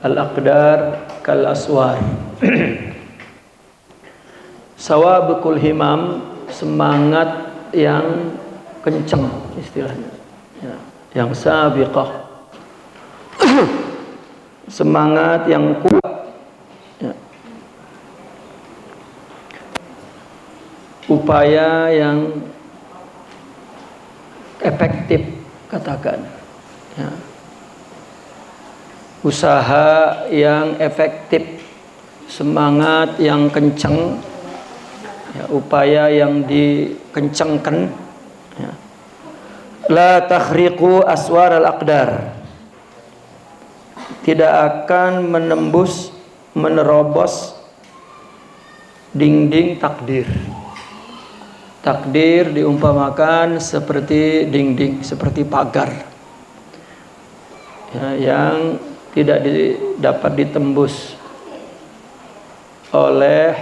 al-aqdar kal aswar. Sawabukul himam, semangat yang kenceng istilahnya, ya, yang sabiqah, semangat yang kuat, ya. Upaya yang efektif, katakan, ya. Usaha yang efektif, semangat yang kenceng, ya, upaya yang dikencengkan, ya. La takhriqu aswar al-aqdar, tidak akan menerobos dinding takdir. Takdir diumpamakan seperti dinding, seperti pagar, ya, yang tidak dapat ditembus oleh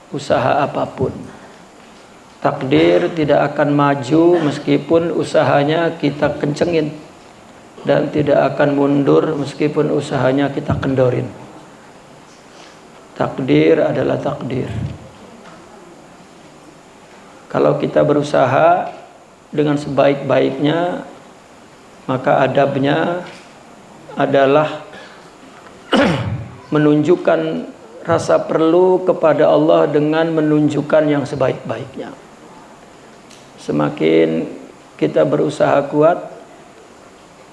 usaha apapun. Takdir tidak akan maju meskipun usahanya kita kencengin, dan tidak akan mundur meskipun usahanya kita kendorin. Takdir adalah takdir. Kalau kita berusaha dengan sebaik-baiknya, maka adabnya adalah menunjukkan rasa perlu kepada Allah dengan menunjukkan yang sebaik-baiknya. Semakin kita berusaha kuat,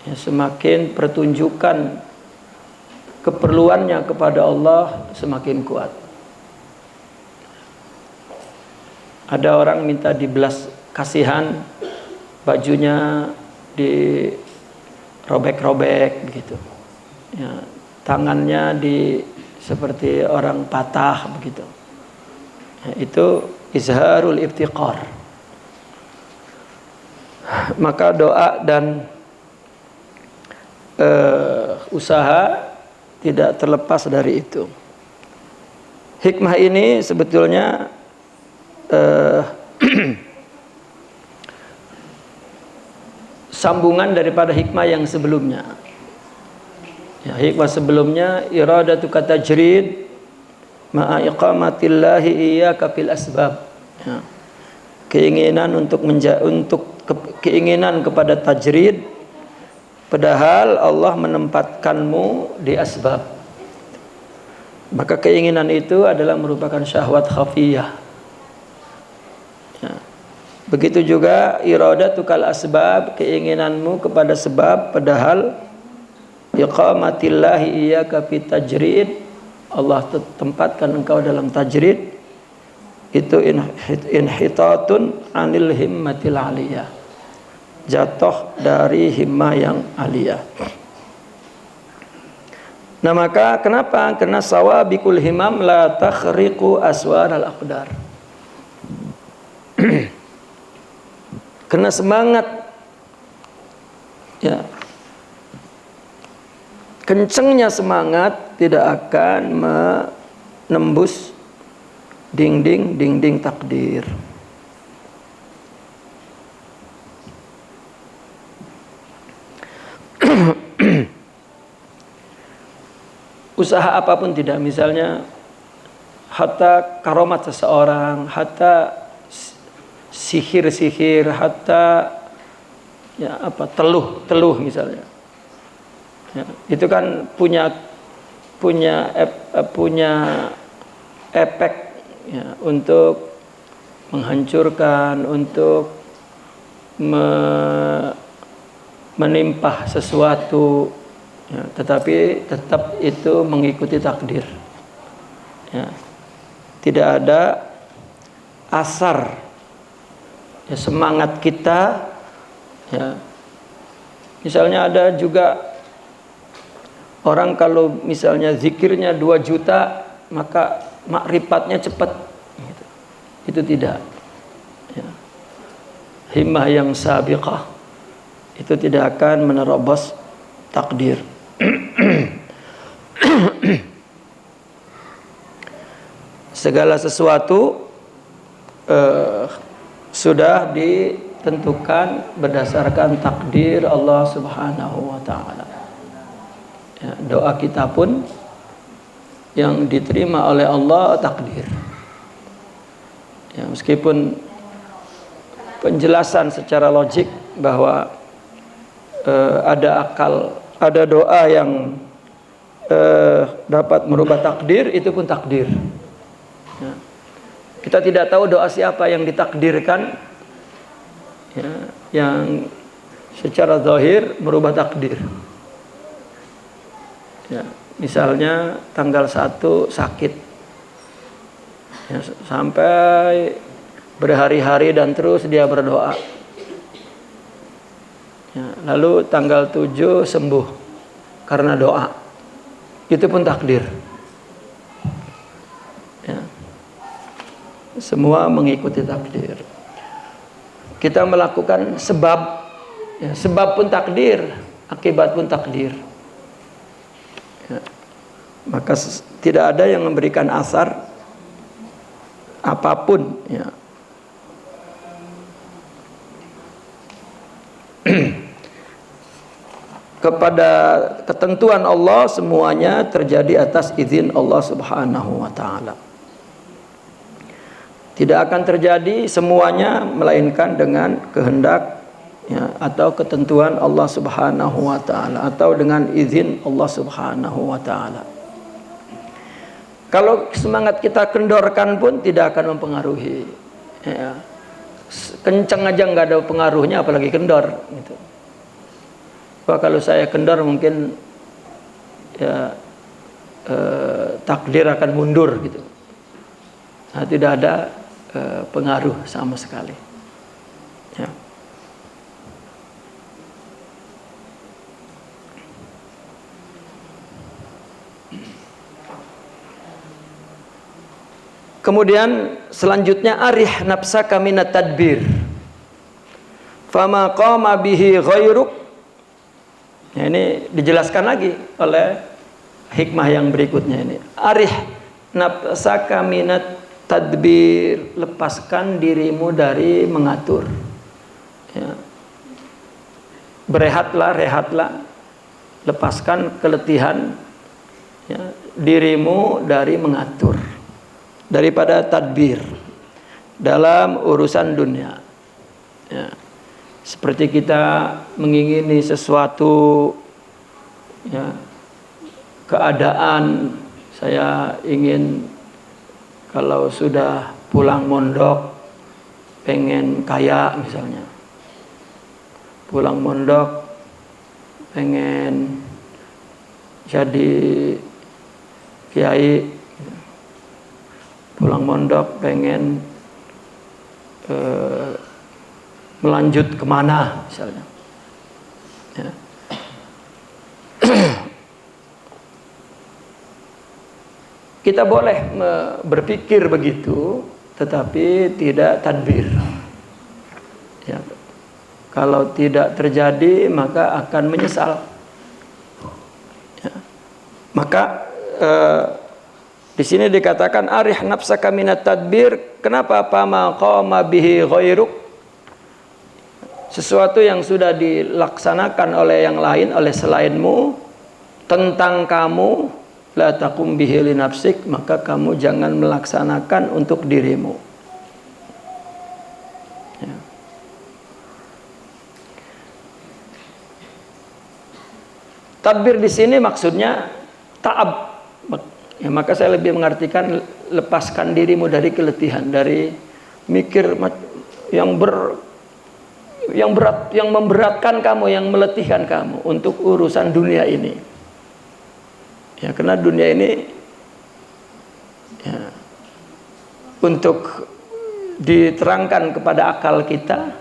ya, semakin pertunjukan keperluannya kepada Allah semakin kuat. Ada orang minta dibelas kasihan, bajunya dirobek-robek begitu, ya, tangannya seperti orang patah begitu, ya, itu izharul iftiqar. Maka doa dan usaha tidak terlepas dari itu. Hikmah ini sebetulnya sambungan daripada hikmah yang sebelumnya. Ya, hikmah sebelumnya iradatu katajrid ma'a iqamatillahi iyyaka fil asbab. Ya. Keinginan keinginan kepada tajrid, padahal Allah menempatkanmu di asbab. Maka keinginan itu adalah merupakan syahwat khafiyah. Ya. Begitu juga iradatukal asbab, keinginanmu kepada sebab, padahal iqamatillahi iyyaka fit tajrid, Allah tempatkan engkau dalam tajrid, itu inhitatun anil himmatil aliyah, jatuh dari himmah yang aliyah. Nah, maka kenapa? Karena sawabikul himam la takhriqu aswar al-aqdar. Karena semangat, ya, kencengnya semangat tidak akan menembus dinding takdir. Usaha apapun tidak, misalnya hatta karomat seseorang, hatta sihir, hatta, ya, teluh misalnya, ya, itu kan punya efek, ya, untuk menghancurkan, untuk menimpa sesuatu, ya, tetapi tetap itu mengikuti takdir, ya. Tidak ada asar, ya, semangat kita, ya. Misalnya ada juga orang kalau misalnya zikirnya 2 juta maka makrifatnya cepat, gitu. Itu tidak, ya. Himmah yang sabiqah itu tidak akan menerobos takdir. Segala sesuatu sudah ditentukan berdasarkan takdir Allah Subhanahu wa taala. Ya, doa kita pun yang diterima oleh Allah takdir. Ya, meskipun penjelasan secara logik bahwa ada doa yang dapat merubah takdir, itu pun takdir. Ya. Kita tidak tahu doa siapa yang ditakdirkan, ya, yang secara zahir merubah takdir. Ya, misalnya tanggal 1 sakit, ya, sampai berhari-hari dan terus dia berdoa. Ya, lalu tanggal 7 sembuh karena doa. Itu pun takdir. Ya. Semua mengikuti takdir. Kita melakukan sebab, ya, sebab pun takdir, akibat pun takdir. Ya. Maka tidak ada yang memberikan asar apapun, ya. Kepada ketentuan Allah semuanya terjadi atas izin Allah Subhanahu wa taala. Tidak akan terjadi semuanya melainkan dengan kehendak, ya, atau ketentuan Allah Subhanahu wa taala, atau dengan izin Allah Subhanahu wa taala. Kalau semangat kita kendorkan pun tidak akan mempengaruhi, ya. Kencang aja nggak ada pengaruhnya, apalagi kendor gitu. Wah, kalau saya kendor mungkin, ya, takdir akan mundur gitu. Nah, tidak ada pengaruh sama sekali, ya. Kemudian selanjutnya, arih nafsaka minat tadbir fama qama bihi ghairuk. Ya, ini dijelaskan lagi oleh hikmah yang berikutnya ini. Arih nafsaka minat tadbir, lepaskan dirimu dari mengatur. Ya. Rehatlah, lepaskan keletihan, ya, dirimu dari mengatur, daripada tadbir dalam urusan dunia. Ya. Seperti kita mengingini sesuatu, ya, keadaan, saya ingin kalau sudah pulang mondok pengen kaya misalnya, pulang mondok pengen jadi kiai, pulang mondok pengen melanjut kemana misalnya, ya. Kita boleh berpikir begitu, tetapi tidak tadbir, ya. Kalau tidak terjadi maka akan menyesal, ya. Maka di sini dikatakan arih nafsaka minat tadbir. Kenapa? Fama qama bihi ghairuk. Sesuatu yang sudah dilaksanakan oleh yang lain, oleh selainmu, tentang kamu, la taqum bihi li nafsik, maka kamu jangan melaksanakan untuk dirimu, ya. Tadbir di sini maksudnya ta'ab, ya, maka saya lebih mengartikan lepaskan dirimu dari keletihan, dari mikir yang berat, yang memberatkan kamu, yang meletihkan kamu untuk urusan dunia ini. Ya, karena dunia ini, ya, untuk diterangkan kepada akal kita,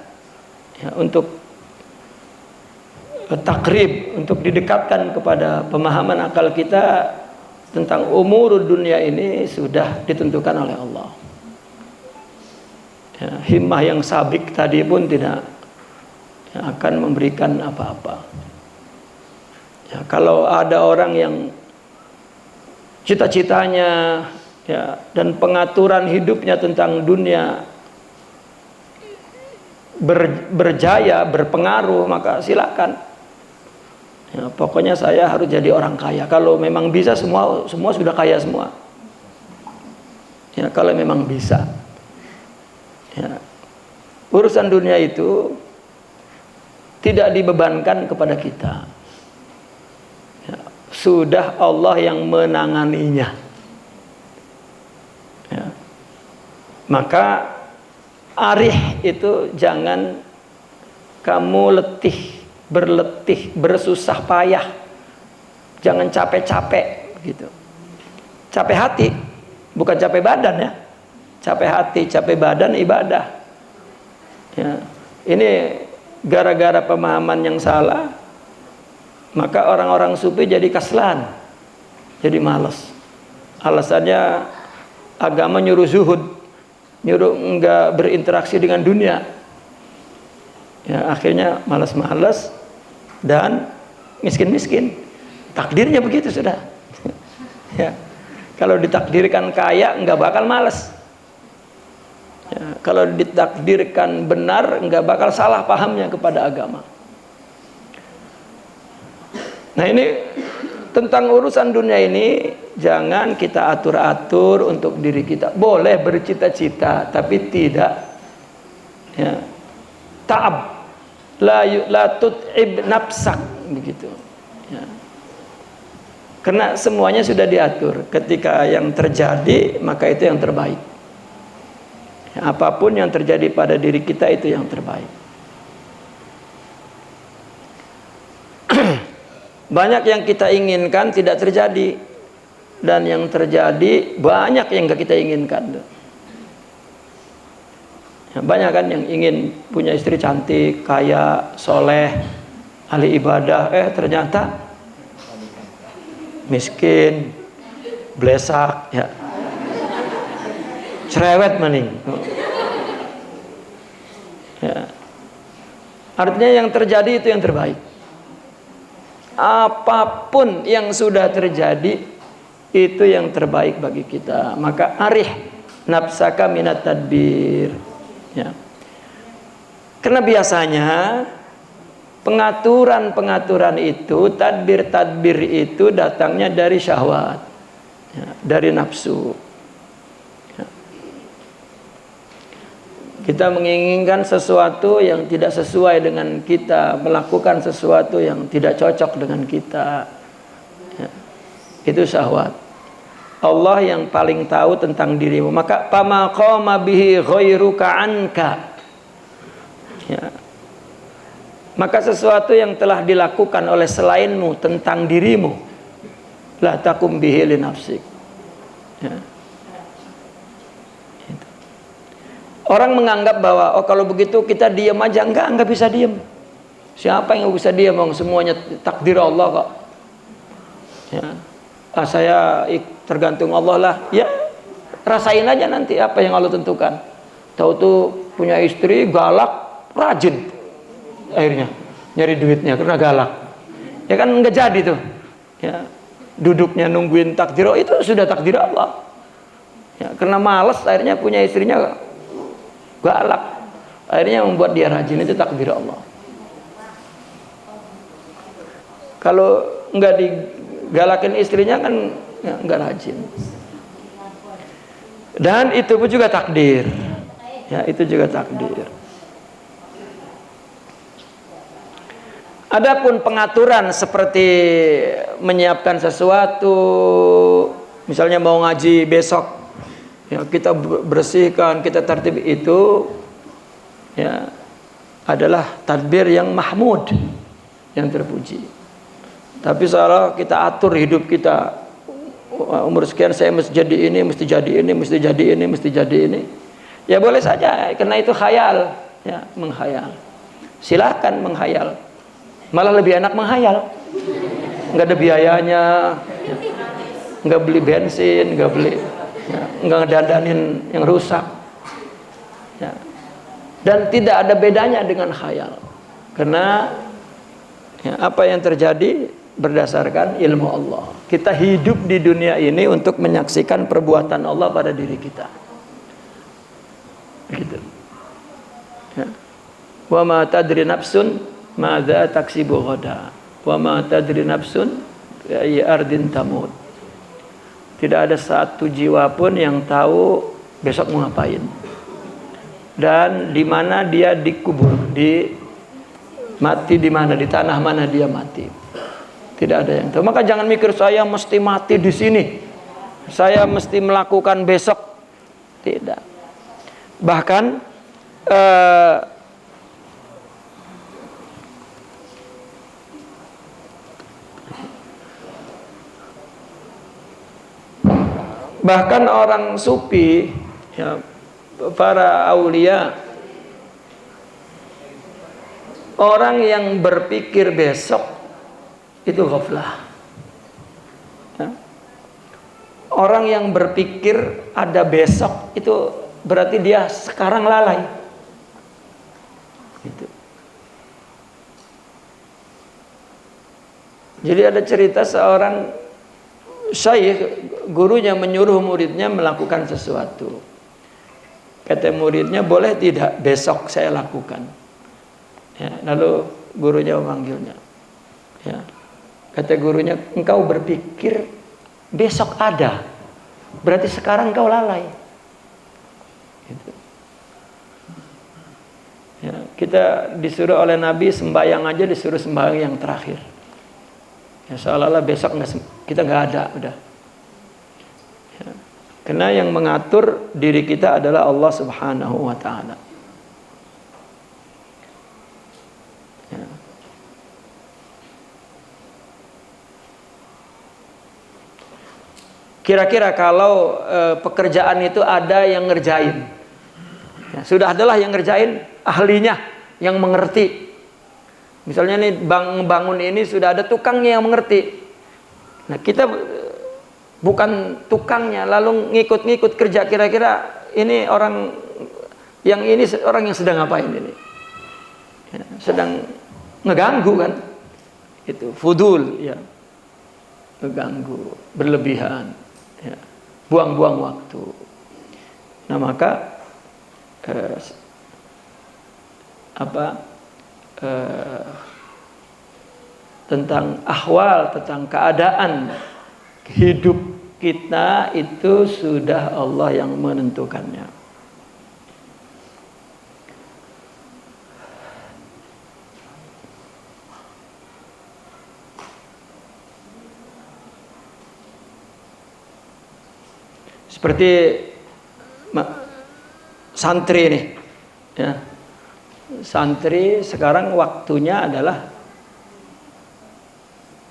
ya, untuk takrib, untuk didekatkan kepada pemahaman akal kita tentang umur dunia ini sudah ditentukan oleh Allah. Ya, himmah yang sabik tadi pun tidak, ya, akan memberikan apa-apa. Ya, kalau ada orang yang cita-citanya, ya, dan pengaturan hidupnya tentang dunia berjaya, berpengaruh, maka silakan. Ya, pokoknya saya harus jadi orang kaya. Kalau memang bisa semua sudah kaya semua. Ya, kalau memang bisa. Ya. Urusan dunia itu tidak dibebankan kepada kita. Ya, sudah Allah yang menanganinya. Ya. Maka arih itu jangan kamu berletih, bersusah payah. Jangan capek-capek gitu. Capek hati, bukan capek badan ya. Capek hati, capek badan ibadah. Ya. Ini gara-gara pemahaman yang salah, maka orang-orang sufi jadi kaslan, jadi malas. Alasannya agama nyuruh zuhud, nyuruh enggak berinteraksi dengan dunia. Ya, akhirnya malas-malas dan miskin-miskin. Takdirnya begitu sudah. Ya. Kalau ditakdirkan kaya enggak bakal malas. Ya, kalau ditakdirkan benar enggak bakal salah pahamnya kepada agama. Nah, ini tentang urusan dunia ini jangan kita atur-atur untuk diri kita. Boleh bercita-cita tapi tidak ya, ta'ab. La tut'ib nafsak begitu. Ya. Karena semuanya sudah diatur. Ketika yang terjadi maka itu yang terbaik. Ya, apapun yang terjadi pada diri kita itu yang terbaik. Banyak yang kita inginkan tidak terjadi, dan yang terjadi banyak yang gak kita inginkan. Ya, banyak kan yang ingin punya istri cantik, kaya, soleh, ahli ibadah, ternyata miskin, blesak, ya, cerewet maning. Ya. Artinya yang terjadi itu yang terbaik. Apapun yang sudah terjadi itu yang terbaik bagi kita. Maka arih nafsaka minat tadbir. Ya. Karena biasanya pengaturan itu, tadbir itu datangnya dari syahwat, ya, dari nafsu. Ya. Kita menginginkan sesuatu yang tidak sesuai dengan kita, melakukan sesuatu yang tidak cocok dengan kita. Ya. Itu syahwat. Allah yang paling tahu tentang dirimu. Maka fama qama bihi ghairuka anka. Ya. Maka sesuatu yang telah dilakukan oleh selainmu tentang dirimu, la takum bihi li nafsik. Ya. Orang menganggap bahwa kalau begitu kita diam aja. Enggak bisa diam. Siapa yang bisa diam? Semuanya takdir Allah kok. Ya. Saya tergantung Allah lah. Ya, rasain aja nanti apa yang Allah tentukan. Tahu tuh punya istri galak, rajin. Akhirnya nyari duitnya karena galak. Ya kan nggak jadi tuh. Ya, duduknya nungguin takdir itu sudah takdir Allah. Ya, karena malas akhirnya punya istrinya galak. Akhirnya membuat dia rajin, itu takdir Allah. Kalau nggak digalakin istrinya kan ya, nggak rajin. Dan itu pun juga takdir. Ya, itu juga takdir. Adapun pengaturan seperti menyiapkan sesuatu, misalnya mau ngaji besok, ya, kita bersihkan, kita tertib, itu ya adalah tadbir yang mahmud, yang terpuji. Tapi seolah kita atur hidup kita, umur sekian saya mesti jadi ini, mesti jadi ini, mesti jadi ini, mesti jadi ini. Ya boleh saja, karena itu khayal, ya, menghayal. Silahkan menghayal. Malah lebih enak menghayal. Nggak ada biayanya, ya. Nggak beli bensin, nggak beli, ya, nggak ngedandanin yang rusak. Ya. Dan tidak ada bedanya dengan khayal. Karena ya, apa yang terjadi berdasarkan ilmu Allah. Kita hidup di dunia ini untuk menyaksikan perbuatan Allah pada diri kita. Gitu. Ya. Wa ma tadri nafsun madza taksibu ghada. Wa ma tadri nafsun bi ayyi ardin tamut. Tidak ada satu jiwa pun yang tahu besok mau ngapain dan di mana dia dikubur, mati di mana, di tanah mana dia mati. Tidak ada yang tahu. Maka jangan mikir saya mesti mati di sini, saya mesti melakukan besok. Tidak. Bahkan bahkan orang sufi, ya, para aulia, orang yang berpikir besok itu ghaflah. Ya. Orang yang berpikir ada besok itu berarti dia sekarang lalai. Gitu. Jadi ada cerita seorang syekh, gurunya menyuruh muridnya melakukan sesuatu. Kata muridnya, boleh tidak besok saya lakukan? Ya, lalu gurunya memanggilnya. Ya. Kata gurunya, engkau berpikir besok ada, berarti sekarang engkau lalai. Gitu. Ya, kita disuruh oleh Nabi sembahyang aja disuruh sembahyang yang terakhir. Ya, seolah-olah besok kita nggak ada udah. Ya. Karena yang mengatur diri kita adalah Allah Subhanahu wa Ta'ala. Ya. Kira-kira kalau pekerjaan itu ada yang ngerjain, ya, sudah adalah yang ngerjain, ahlinya yang mengerti. Misalnya nih bangun ini sudah ada tukangnya yang mengerti. Nah kita bukan tukangnya lalu ngikut-ngikut kerja, kira-kira ini orang yang sedang ngapain ini? Ya, sedang ngeganggu kan? Itu fudul, ya, ngeganggu, berlebihan, ya, buang-buang waktu. Nah maka tentang ahwal, tentang keadaan hidup kita itu sudah Allah yang menentukannya. Seperti santri nih, ya. Santri sekarang waktunya adalah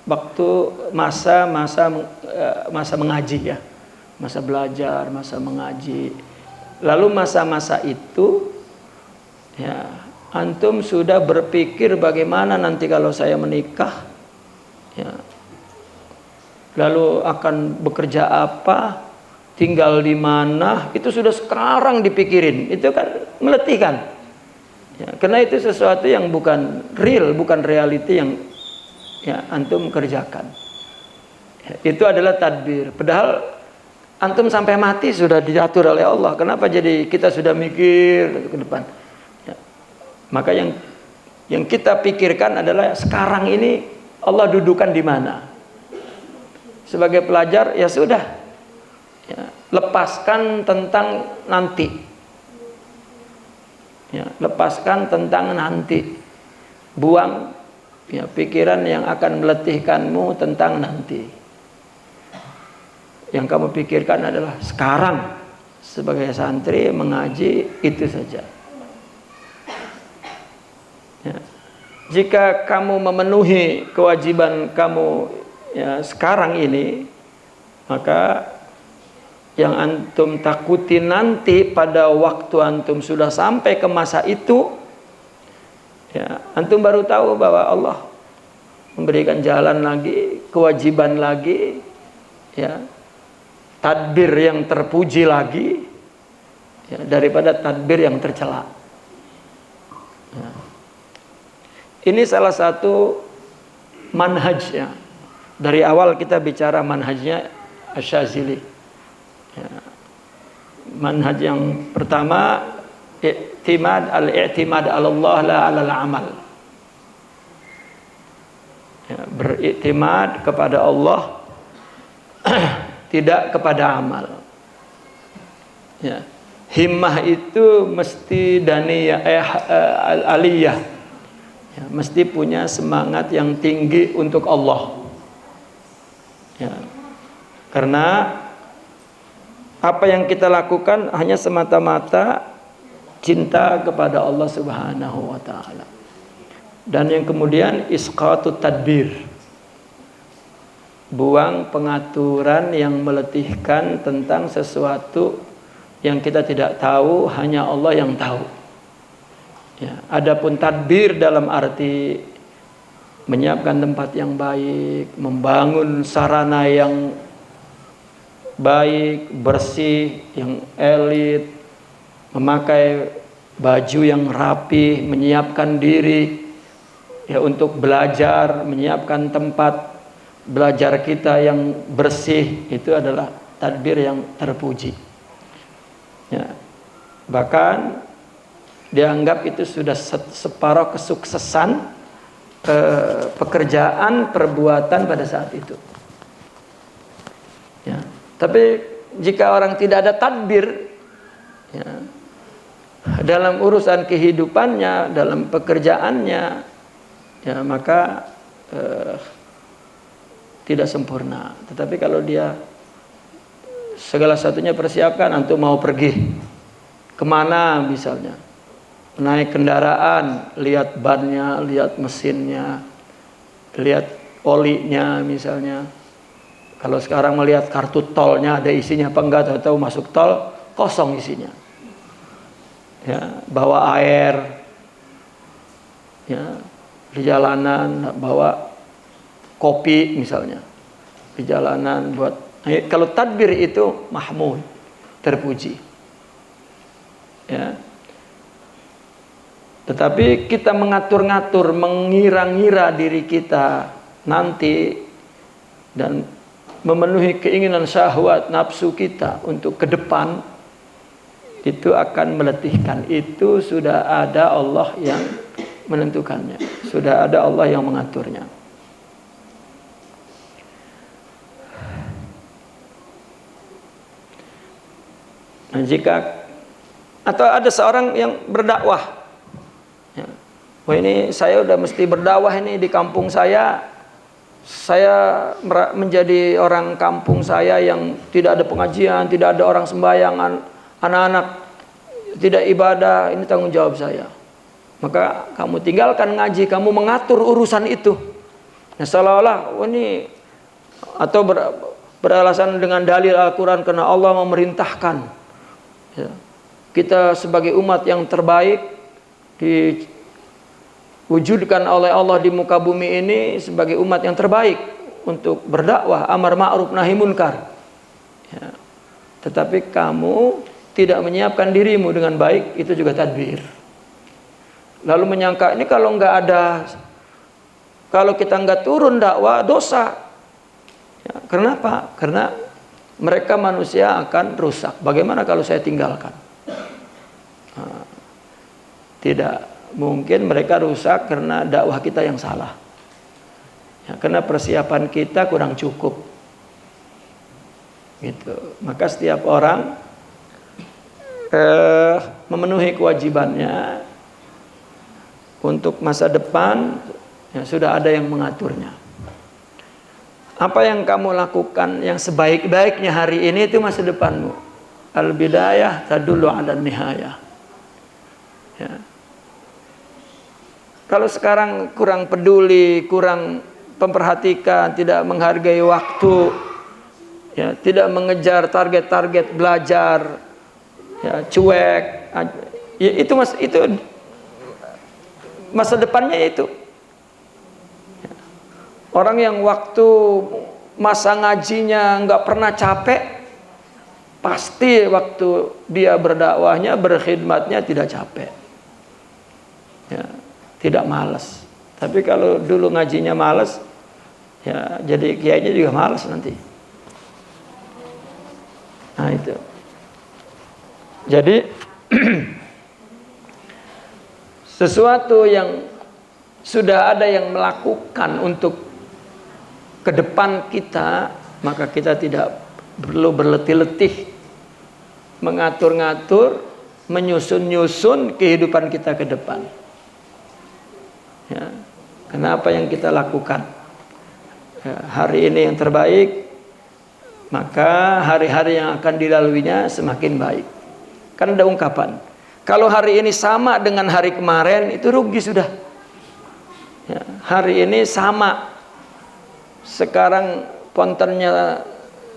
waktu masa mengaji, ya, masa belajar, masa mengaji. Lalu masa-masa itu, ya, antum sudah berpikir bagaimana nanti kalau saya menikah, ya, lalu akan bekerja apa, tinggal di mana, itu sudah sekarang dipikirin. Itu kan meletihkan. Ya, karena itu sesuatu yang bukan real, bukan reality yang, ya, antum kerjakan. Ya, itu adalah tadbir. Padahal antum sampai mati sudah diatur oleh Allah. Kenapa jadi kita sudah mikir ke depan? Ya. Maka yang kita pikirkan adalah sekarang ini Allah dudukan di mana. Sebagai pelajar, ya sudah, ya, lepaskan tentang nanti. Ya, lepaskan tentang nanti, buang, ya, pikiran yang akan meletihkanmu tentang nanti. Yang kamu pikirkan adalah sekarang. Sebagai santri mengaji, itu saja. Ya. Jika kamu memenuhi kewajiban kamu, ya, sekarang ini, maka yang antum takuti nanti pada waktu antum sudah sampai ke masa itu, ya, antum baru tahu bahwa Allah memberikan jalan lagi, kewajiban lagi, ya, tadbir yang terpuji lagi, ya, daripada tadbir yang tercela. Ya. Ini salah satu manhajnya. Dari awal kita bicara manhajnya Asy-Syadzili. Ya. Manhaj yang pertama, al-i'timad 'ala Allah la 'ala al-amal. Ya, beriktimad kepada Allah, tidak kepada amal. Ya. Himmah itu mesti aliyah. Ya, mesti punya semangat yang tinggi untuk Allah. Ya. Karena apa yang kita lakukan hanya semata-mata cinta kepada Allah Subhanahu wa taala. Dan yang kemudian isqatut tadbir. Buang pengaturan yang meletihkan tentang sesuatu yang kita tidak tahu, hanya Allah yang tahu. Ya, adapun tadbir dalam arti menyiapkan tempat yang baik, membangun sarana yang baik, bersih, yang elit, memakai baju yang rapi, menyiapkan diri ya untuk belajar, menyiapkan tempat belajar kita yang bersih, itu adalah tadbir yang terpuji. Ya. Bahkan dianggap itu sudah separuh kesuksesan pekerjaan perbuatan pada saat itu. Ya. Tapi jika orang tidak ada tadbir ya, dalam urusan kehidupannya, dalam pekerjaannya, ya maka tidak sempurna. Tetapi kalau dia segala satunya persiapkan, antum mau pergi kemana misalnya, naik kendaraan, lihat bannya, lihat mesinnya, lihat olinya misalnya. Kalau sekarang melihat kartu tolnya ada isinya apa enggak, tahu masuk tol kosong isinya. Ya, bawa air, ya, di jalanan bawa kopi misalnya, di jalanan buat. Kalau tadbir itu mahmud, terpuji. Ya. Tetapi kita mengatur-ngatur, mengira-ngira diri kita nanti dan memenuhi keinginan syahwat nafsu kita untuk ke depan, itu akan meletihkan. Itu sudah ada Allah yang menentukannya, sudah ada Allah yang mengaturnya. Nah, jika atau ada seorang yang berdakwah, ya, wah ini saya udah mesti berdakwah ini di kampung saya menjadi orang kampung saya yang tidak ada pengajian, tidak ada orang sembahyang, anak-anak tidak ibadah, ini tanggung jawab saya. Maka kamu tinggalkan ngaji, kamu mengatur urusan itu. Nah, seolah-olah ini atau beralasan dengan dalil Al-Quran karena Allah memerintahkan. Ya. Kita sebagai umat yang terbaik diwujudkan oleh Allah di muka bumi ini sebagai umat yang terbaik untuk berdakwah amar ma'ruf nahi munkar. Ya. Tetapi kamu tidak menyiapkan dirimu dengan baik, itu juga tadbir. Lalu menyangka ini kalau kita nggak turun dakwah dosa. Ya, kenapa? Karena mereka manusia akan rusak. Bagaimana kalau saya tinggalkan? Nah, tidak mungkin mereka rusak karena dakwah kita yang salah. Ya, karena persiapan kita kurang cukup. Gitu. Maka setiap orang memenuhi kewajibannya untuk masa depan, ya, sudah ada yang mengaturnya. Apa yang kamu lakukan yang sebaik-baiknya hari ini itu masa depanmu. Al-bidayah tadullu 'ala nihayah. Ya. Kalau sekarang kurang peduli, kurang memperhatikan, tidak menghargai waktu, ya, tidak mengejar target-target belajar, ya, cuek, ya, itu masa depannya itu. Orang yang waktu masa ngajinya nggak pernah capek, pasti waktu dia berdakwahnya, berkhidmatnya tidak capek, ya, tidak malas. Tapi kalau dulu ngajinya malas, ya jadi kiainya juga malas nanti. Nah itu. Jadi sesuatu yang sudah ada yang melakukan untuk ke depan kita, maka kita tidak perlu berletih-letih mengatur-ngatur, menyusun-nyusun kehidupan kita ke depan. Ya, kenapa yang kita lakukan? Ya, hari ini yang terbaik, maka hari-hari yang akan dilaluinya semakin baik. Kan ada ungkapan, kalau hari ini sama dengan hari kemarin, itu rugi sudah. Ya, hari ini sama, sekarang pontennya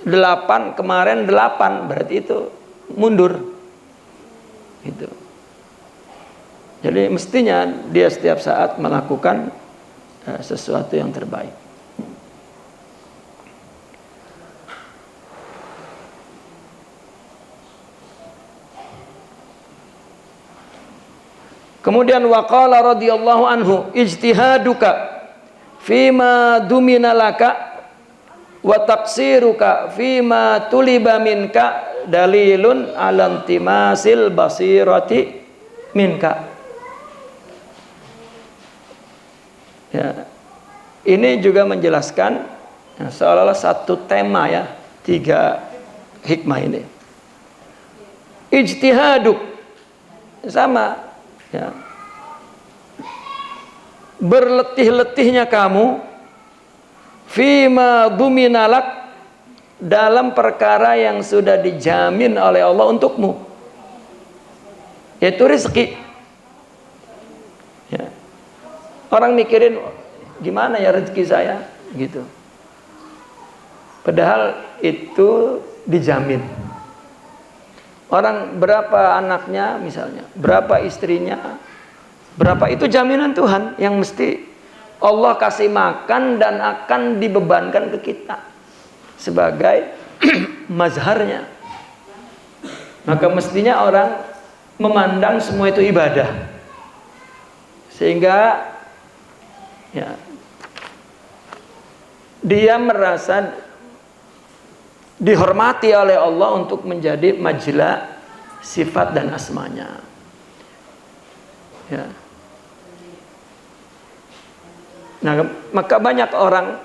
8, kemarin 8, berarti itu mundur. Gitu. Jadi mestinya dia setiap saat melakukan sesuatu yang terbaik. Kemudian waqala radhiyallahu anhu, ijtihaduka fima dumina laka wa taqsiruka fima tuliba minka dalilun ala intimasil basirati minka. Ya. Ini juga menjelaskan seolah-olah satu tema ya, 3 hikmah ini. Ijtihaduk sama ya. Berletih-letihnya kamu fima duminalak, dalam perkara yang sudah dijamin oleh Allah untukmu, yaitu rezeki. Ya. Orang mikirin gimana ya rezeki saya gitu, padahal itu dijamin. Orang berapa anaknya misalnya, berapa istrinya, berapa, itu jaminan Tuhan yang mesti Allah kasih makan dan akan dibebankan ke kita sebagai mazharnya. Maka mestinya orang memandang semua itu ibadah, sehingga ya, dia merasa dihormati oleh Allah untuk menjadi majla sifat dan asmanya. Ya. Nah, maka banyak orang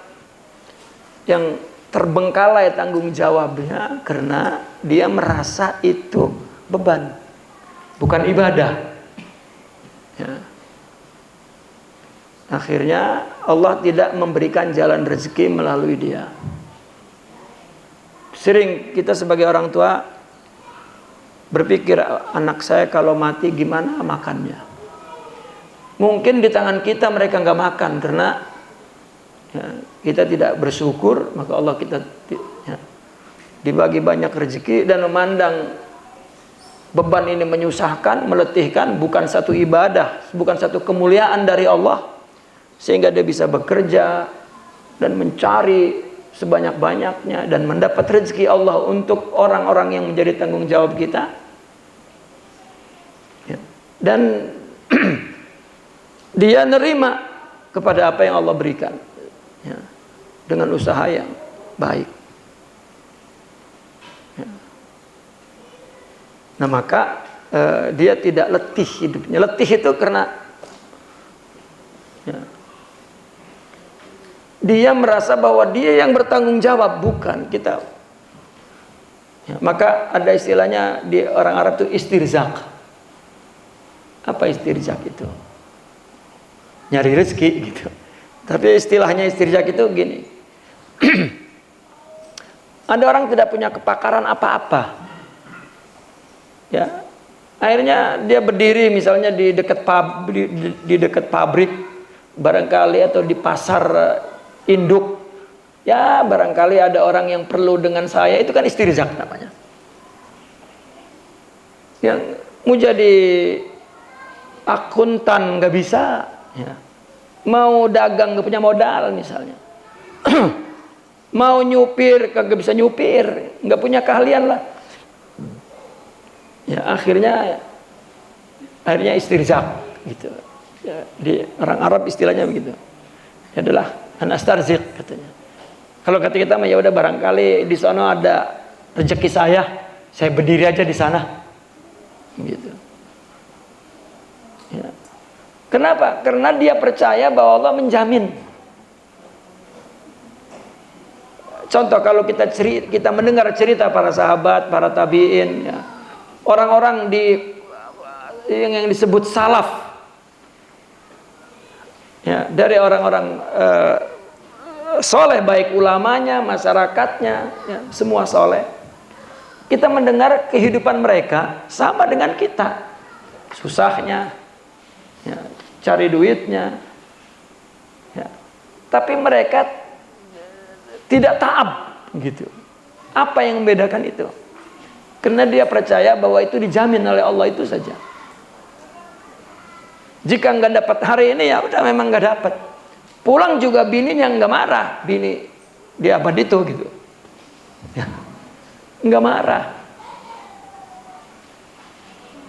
yang terbengkalai tanggung jawabnya karena dia merasa itu beban, bukan ibadah. Ya. Akhirnya Allah tidak memberikan jalan rezeki melalui dia. Sering kita sebagai orang tua berpikir, anak saya kalau mati gimana makannya. Mungkin di tangan kita mereka nggak makan karena ya, kita tidak bersyukur, maka Allah kita ya, dibagi banyak rezeki dan memandang beban ini menyusahkan, meletihkan, bukan satu ibadah, bukan satu kemuliaan dari Allah, sehingga dia bisa bekerja dan mencari sebanyak-banyaknya dan mendapat rezeki Allah untuk orang-orang yang menjadi tanggung jawab kita. Ya. Dan dia nerima kepada apa yang Allah berikan ya, dengan usaha yang baik. Ya. Nah maka dia tidak letih hidupnya. Letih itu karena ya, dia merasa bahwa dia yang bertanggung jawab, bukan kita. Ya, maka ada istilahnya di orang Arab itu istirzaq. Apa istirzaq itu? Nyari rezeki gitu. Tapi istilahnya istirzaq itu gini. Ada orang tidak punya kepakaran apa-apa. Ya. Akhirnya dia berdiri misalnya di dekat pabrik barangkali, atau di pasar induk, ya barangkali ada orang yang perlu dengan saya, itu kan istirzaq namanya. Yang mau jadi akuntan nggak bisa, ya. Mau dagang nggak punya modal misalnya, mau nyupir kagak bisa nyupir, nggak punya keahlian lah. Ya akhirnya istirzaq gitu. Ya, di orang Arab istilahnya begitu. Ya adalah anastarzik katanya. Kalau kata kita mah ya udah barangkali di sana ada rezeki saya berdiri aja di sana. Gitu. Ya. Kenapa? Karena dia percaya bahwa Allah menjamin. Contoh kalau kita mendengar cerita para sahabat, para tabi'in, ya, orang-orang yang disebut salaf, ya, dari orang-orang soleh, baik ulamanya, masyarakatnya, ya, semua soleh. Kita mendengar kehidupan mereka sama dengan kita, susahnya, ya, cari duitnya, ya. Tapi mereka tidak taab, gitu. Apa yang membedakan itu? Karena dia percaya bahwa itu dijamin oleh Allah itu saja. Jika nggak dapat hari ini, ya udah memang nggak dapat. Pulang juga bininya nggak marah, bini di abad itu, gitu, ya, nggak marah.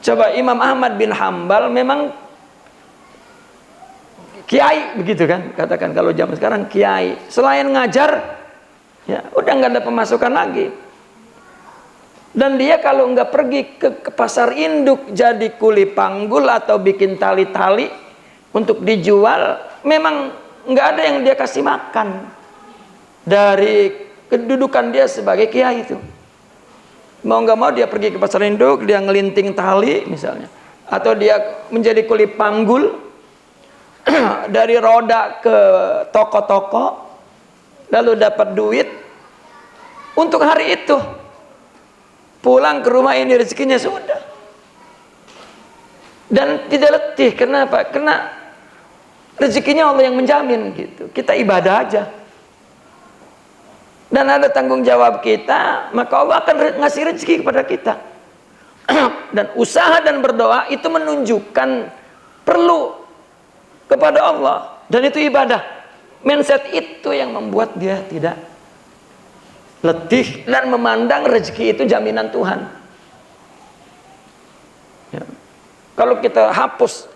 Coba Imam Ahmad bin Hambal memang kiai, begitu kan, katakan kalau zaman sekarang kiai, selain ngajar, ya udah nggak ada pemasukan lagi. Dan dia kalau nggak pergi ke pasar induk jadi kuli panggul atau bikin tali-tali untuk dijual, memang nggak ada yang dia kasih makan dari kedudukan dia sebagai kiai itu. Mau nggak mau dia pergi ke pasar induk, dia ngelinting tali misalnya, atau dia menjadi kuli panggul dari roda ke toko-toko, lalu dapat duit untuk hari itu. Pulang ke rumah ini rezekinya sudah, dan tidak letih. Kenapa? Karena rezekinya Allah yang menjamin, gitu. Kita ibadah aja dan ada tanggung jawab kita, maka Allah akan ngasih rezeki kepada kita. Dan usaha dan berdoa itu menunjukkan perlu kepada Allah, dan itu ibadah. Mindset itu yang membuat dia tidak letih dan memandang rezeki itu jaminan Tuhan, ya. Kalau kita hapus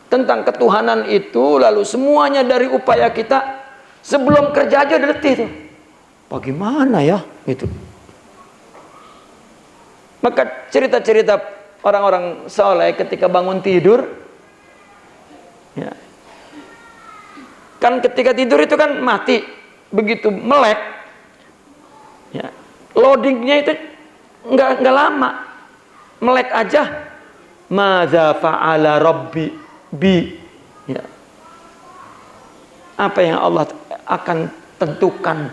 tentang ketuhanan itu, lalu semuanya dari upaya kita, sebelum kerja aja udah letih tuh, bagaimana ya itu. Maka cerita-cerita orang-orang soleh ketika bangun tidur, ya, kan ketika tidur itu kan mati, begitu melek, ya, loadingnya itu nggak lama, melek aja. Madza fa'ala rabbi bi, ya, apa yang Allah akan tentukan,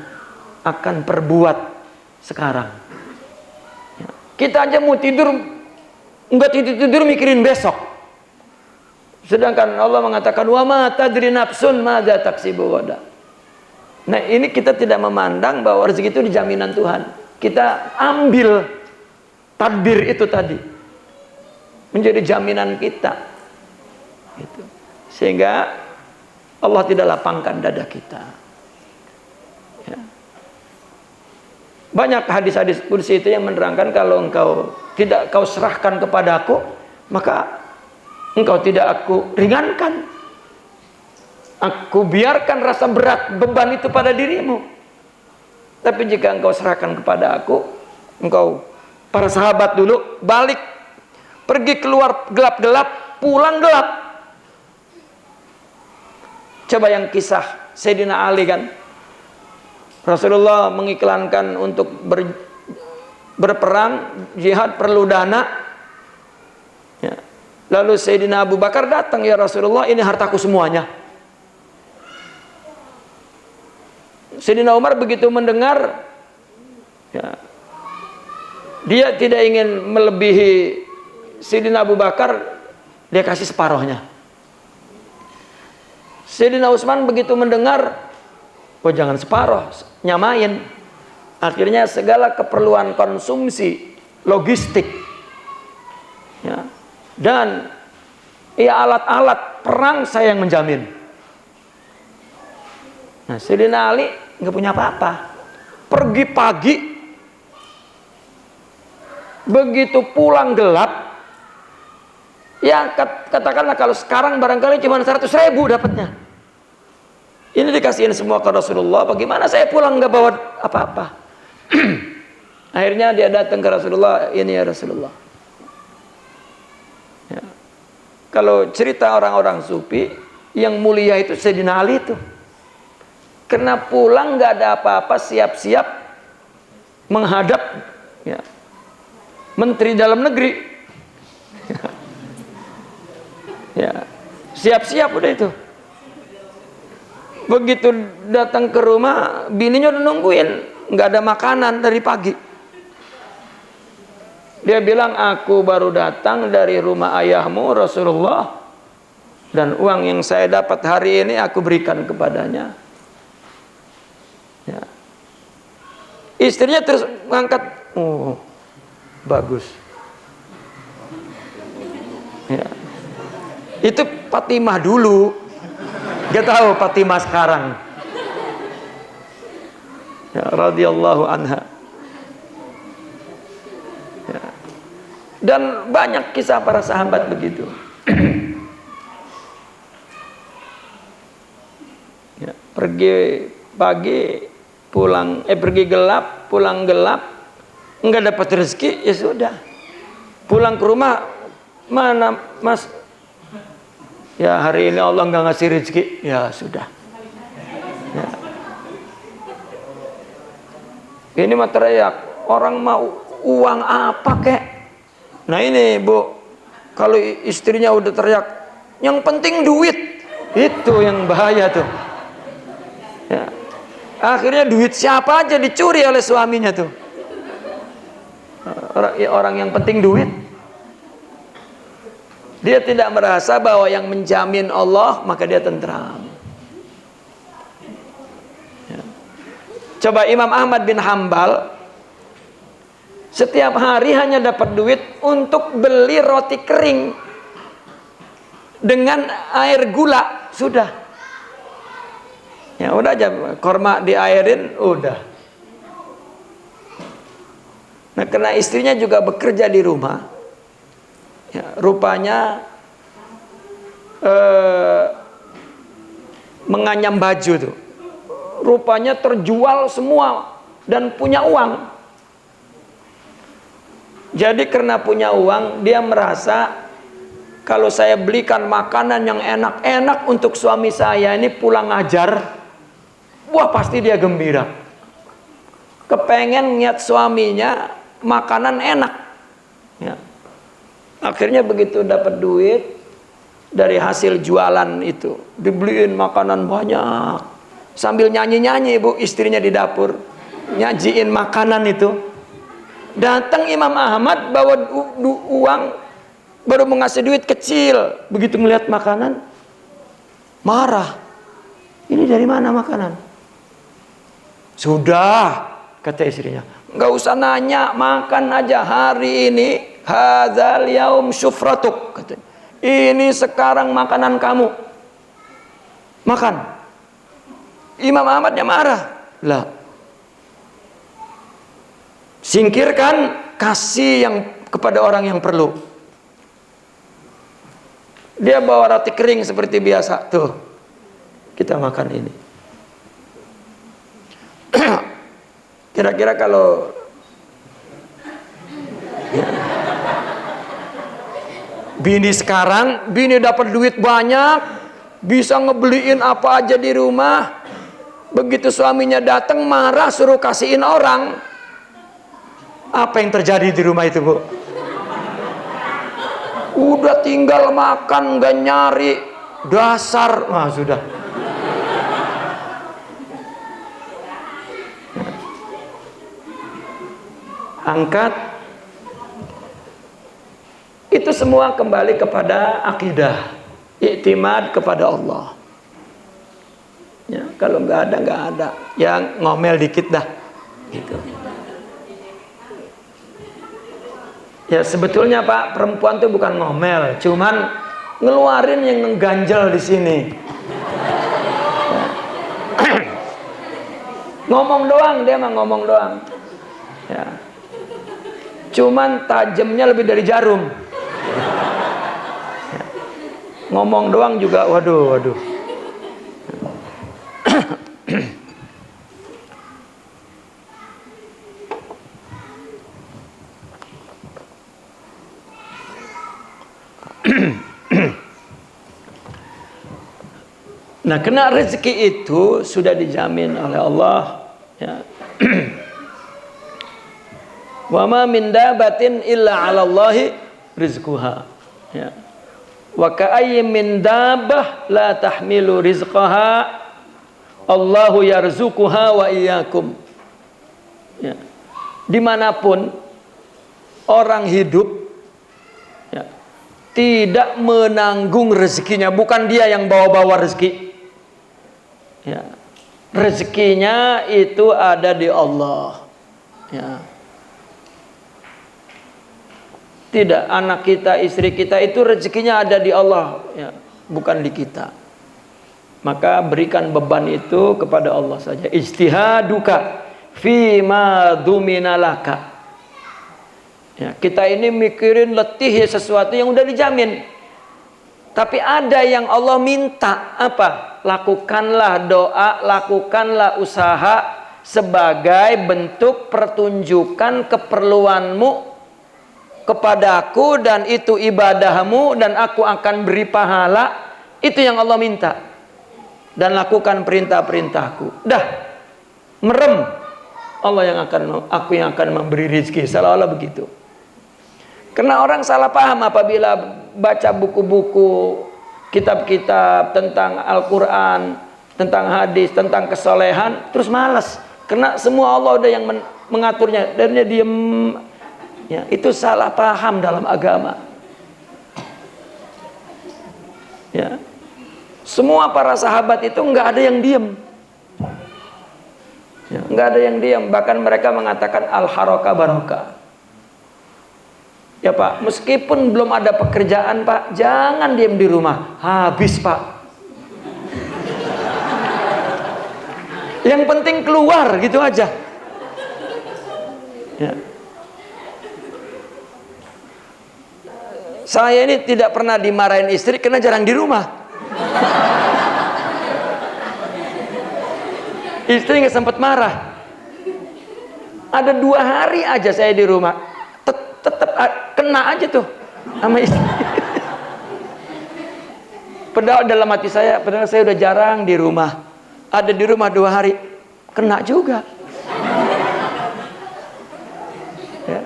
akan perbuat sekarang, ya. Kita aja mau tidur nggak tidur mikirin besok, sedangkan Allah mengatakan wa ma tadri nafsun madza taksibu ghadan. Nah, ini kita tidak memandang bahwa rezeki itu dijaminan Tuhan. Kita ambil tadbir itu tadi menjadi jaminan kita, gitu. Sehingga Allah tidak lapangkan dada kita, ya. Banyak hadis-hadis qudsi itu yang menerangkan kalau engkau tidak kau serahkan kepada aku, maka engkau tidak aku ringankan. Aku biarkan rasa berat beban itu pada dirimu. Tapi jika engkau serahkan kepada aku, engkau, para sahabat dulu balik, pergi keluar gelap-gelap, pulang gelap. Coba yang kisah Sayyidina Ali kan, Rasulullah mengiklankan untuk berperang, jihad perlu dana, ya. Lalu Sayyidina Abu Bakar datang, ya Rasulullah, ini hartaku semuanya. Sayyidina Umar begitu mendengar, ya, dia tidak ingin melebihi Sayyidina Abu Bakar, dia kasih separohnya. Sayyidina Utsman begitu mendengar, oh jangan separoh, nyamain. Akhirnya segala keperluan konsumsi, logistik, ya, dan ya alat-alat perang saya yang menjamin. Nah, Sayyidina Ali nggak punya apa-apa. Pergi pagi, begitu pulang gelap. Ya katakanlah kalau sekarang barangkali cuma 100.000 dapatnya. Ini dikasihin semua ke Rasulullah. Bagaimana saya pulang nggak bawa apa-apa? Akhirnya dia datang ke Rasulullah. Ini ya Rasulullah. Ya. Kalau cerita orang-orang sufi, yang mulia itu Sayyidina Ali itu. Karena pulang nggak ada apa-apa, siap-siap menghadap ya, Menteri Dalam Negeri. Ya, siap-siap udah itu. Begitu datang ke rumah, bininya udah nungguin, nggak ada makanan dari pagi. Dia bilang, aku baru datang dari rumah ayahmu Rasulullah, dan uang yang saya dapat hari ini aku berikan kepadanya. Ya. Istrinya terus mengangkat, oh bagus. Ya. Itu Fatimah dulu, gak tahu Fatimah sekarang. Ya, radhiyallahu anha. Ya. Dan banyak kisah para sahabat begitu. Ya, pergi pagi, pulang pergi gelap, pulang gelap, enggak dapat rezeki, ya sudah. Pulang ke rumah, mana Mas? Ya hari ini Allah nggak ngasih rezeki, ya sudah. Ya. Ini mah teriak, orang mau uang apa kek? Nah ini Bu, kalau istrinya udah teriak, yang penting duit, itu yang bahaya tuh. Ya. Akhirnya duit siapa aja dicuri oleh suaminya tuh. Orang yang penting duit. Dia tidak merasa bahwa yang menjamin Allah, maka dia tentram. Ya. Coba Imam Ahmad bin Hambal, setiap hari hanya dapat duit untuk beli roti kering dengan air gula, sudah. Ya udah aja, korma diairin, udah. Nah karena istrinya juga bekerja di rumah, ya, rupanya menganyam baju tuh, rupanya terjual semua dan punya uang. Jadi karena punya uang, dia merasa kalau saya belikan makanan yang enak-enak untuk suami saya ini pulang ngajar, wah pasti dia gembira. Kepengen niat suaminya makanan enak. Ya. Akhirnya begitu dapat duit dari hasil jualan itu, dibeliin makanan banyak. Sambil nyanyi-nyanyi Bu, istrinya di dapur, nyajiin makanan itu. Datang Imam Ahmad bawa uang, baru mau ngasih duit kecil. Begitu melihat makanan, marah. Ini dari mana makanan? Sudah, kata istrinya, nggak usah nanya, makan aja hari ini. Hadzal yaum syufratuk, katanya. Ini sekarang makanan kamu, makan. Imam Ahmadnya marah, lah, singkirkan, kasih yang kepada orang yang perlu. Dia bawa roti kering seperti biasa, tuh kita makan ini. Kira-kira kalau ya, bini sekarang, bini dapat duit banyak, bisa ngebeliin apa aja di rumah. Begitu suaminya datang marah, suruh kasihin orang. Apa yang terjadi di rumah itu Bu? Udah tinggal makan, gak nyari, dasar, wah sudah. Angkat. Itu semua kembali kepada akidah, iktimad kepada Allah. Ya, kalau nggak ada, yang ngomel dikit dah, gitu. Ya sebetulnya Pak, perempuan tuh bukan ngomel, cuman ngeluarin yang ngeganjel di sini. Ya. Ngomong doang, dia mah ngomong doang. Ya. Cuman tajamnya lebih dari jarum. Ya. Ngomong doang juga, waduh. Nah, kena rezeki itu sudah dijamin oleh Allah, ya. Wa ma min dabatin illa 'ala Allahi rizquha. Ya. Wa ka'ayyin min dabbah la tahmilu rizqaha Allahu yarzuquha wa iyyakum. Ya. Dimanapun orang hidup, ya, tidak menanggung rezekinya, bukan dia yang bawa-bawa rezeki. Ya. Rezekinya itu ada di Allah. Ya. Tidak, anak kita, istri kita itu rezekinya ada di Allah, ya, bukan di kita. Maka berikan beban itu kepada Allah saja. Ijtihaduka fima duminalaka. Ya, kita ini mikirin letih ya sesuatu yang udah dijamin. Tapi ada yang Allah minta apa? Lakukanlah doa, lakukanlah usaha sebagai bentuk pertunjukan keperluanmu kepadaku, dan itu ibadahmu, dan aku akan beri pahala. Itu yang Allah minta. Dan lakukan perintah-perintahku. Dah, merem. Aku yang akan memberi rezeki. Seolah-olah begitu. Karena orang salah paham apabila baca buku-buku, kitab-kitab tentang Al-Quran, tentang hadis, tentang kesolehan, terus malas. Karena semua Allah udah yang mengaturnya, dan dia diem. Ya, itu salah paham dalam agama. Ya. Semua para sahabat itu nggak ada yang diam. Ya, nggak ada yang diam. Bahkan mereka mengatakan al-haraka barokah. Ya Pak, meskipun belum ada pekerjaan Pak, jangan diam di rumah. Habis Pak. Yang penting keluar, gitu aja. Ya. Saya ini tidak pernah dimarahin istri karena jarang di rumah. Istri nggak sempat marah. Ada 2 hari aja saya di rumah, tetap kena aja tuh sama istri. Padahal dalam hati saya, padahal saya udah jarang di rumah. Ada di rumah 2 hari, kena juga. Ya.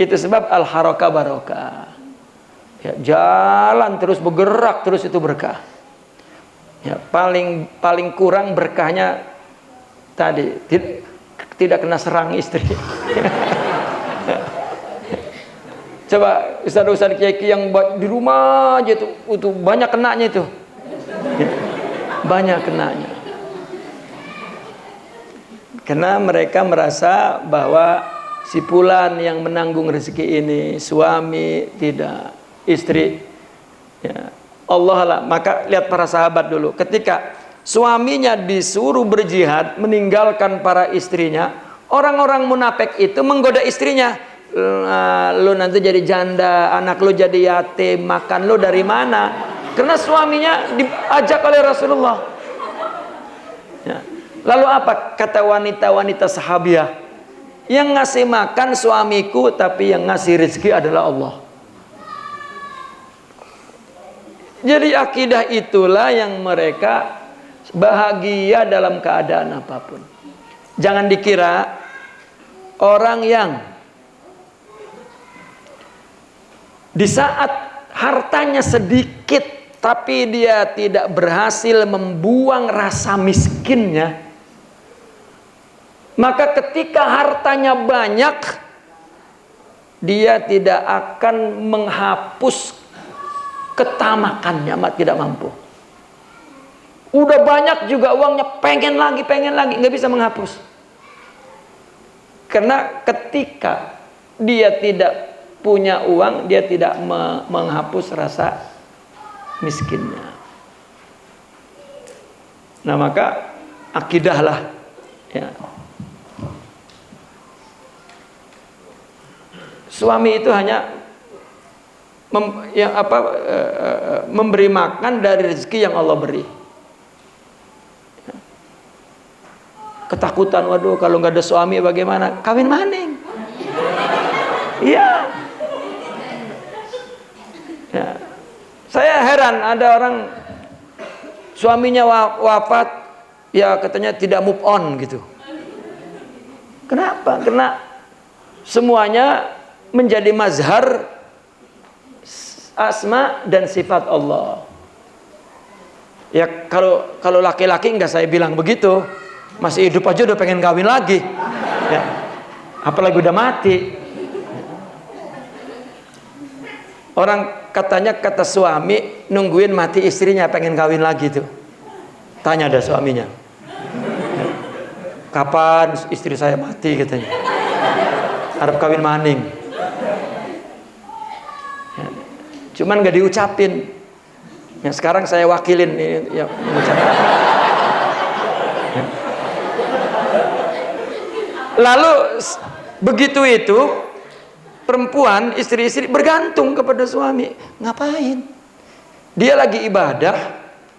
Itu sebab al-haraka barokah. Ya, jalan terus, bergerak terus, itu berkah. Ya, paling kurang berkahnya tadi tidak kena serang istri. Coba ustaz-ustaz kiai yang di rumah aja itu banyak kenanya itu. Banyak kenanya. Karena mereka merasa bahwa si fulan yang menanggung rezeki ini, suami tidak, istri. Ya, Allah lah. Maka lihat para sahabat dulu, ketika suaminya disuruh berjihad meninggalkan para istrinya, orang-orang munafik itu menggoda istrinya. Lu nanti jadi janda, anak lu jadi yatim, makan lu dari mana? Karena suaminya diajak oleh Rasulullah. Ya. Lalu apa kata wanita-wanita sahabiah? Yang ngasih makan suamiku, tapi yang ngasih rezeki adalah Allah. Jadi akidah itulah yang mereka bahagia dalam keadaan apapun. Jangan dikira orang yang di saat hartanya sedikit tapi dia tidak berhasil membuang rasa miskinnya, maka ketika hartanya banyak, dia tidak akan menghapus ketamakannya, tidak mampu. Udah banyak juga uangnya, pengen lagi, nggak bisa menghapus. Karena ketika dia tidak punya uang, dia tidak menghapus rasa miskinnya. Nah, maka akidahlah, ya. Suami itu hanya memberi makan dari rezeki yang Allah beri. Ketakutan, waduh kalau nggak ada suami bagaimana? Kawin maning. Iya. Ya. Saya heran ada orang suaminya wafat, ya katanya tidak move on gitu. Kenapa? Karena semuanya menjadi mazhar asma dan sifat Allah. Ya kalau laki-laki enggak saya bilang begitu, masih hidup aja udah pengen kawin lagi, ya. Apalagi udah mati. Orang katanya kata suami nungguin mati istrinya pengen kawin lagi tuh. Tanya ada suaminya, kapan istri saya mati katanya. Harap kawin maning. Ya. Cuman nggak diucapin. Yang sekarang saya wakilin ini yang mengucapkan. Ya. Lalu begitu itu perempuan, istri-istri bergantung kepada suami. Ngapain? Dia lagi ibadah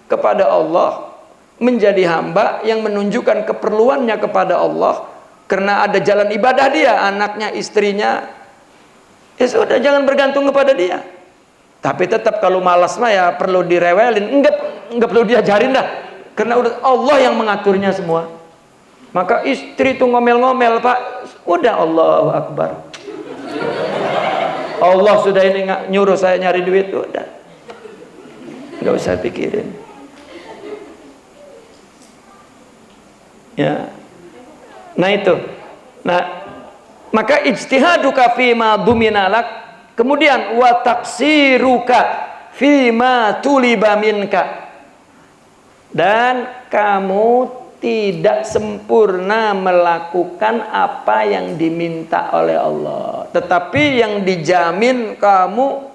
kepada Allah, menjadi hamba yang menunjukkan keperluannya kepada Allah. Karena ada jalan ibadah dia, anaknya, istrinya. Ya sudah, jangan bergantung kepada dia. Tapi tetap kalau malas mah ya perlu direwelin. Enggak perlu diajarin dah. Karena udah Allah yang mengaturnya semua. Maka istri itu ngomel-ngomel, Pak. Udah, Allahu Akbar. Allah sudah ini nyuruh saya nyari duit, udah. Enggak usah pikirin. Ya. Nah itu. Nah, maka ijtihaduka fima duminalak, kemudian wa taqsiruka fima tuliba minka, dan kamu tidak sempurna melakukan apa yang diminta oleh Allah, tetapi yang dijamin kamu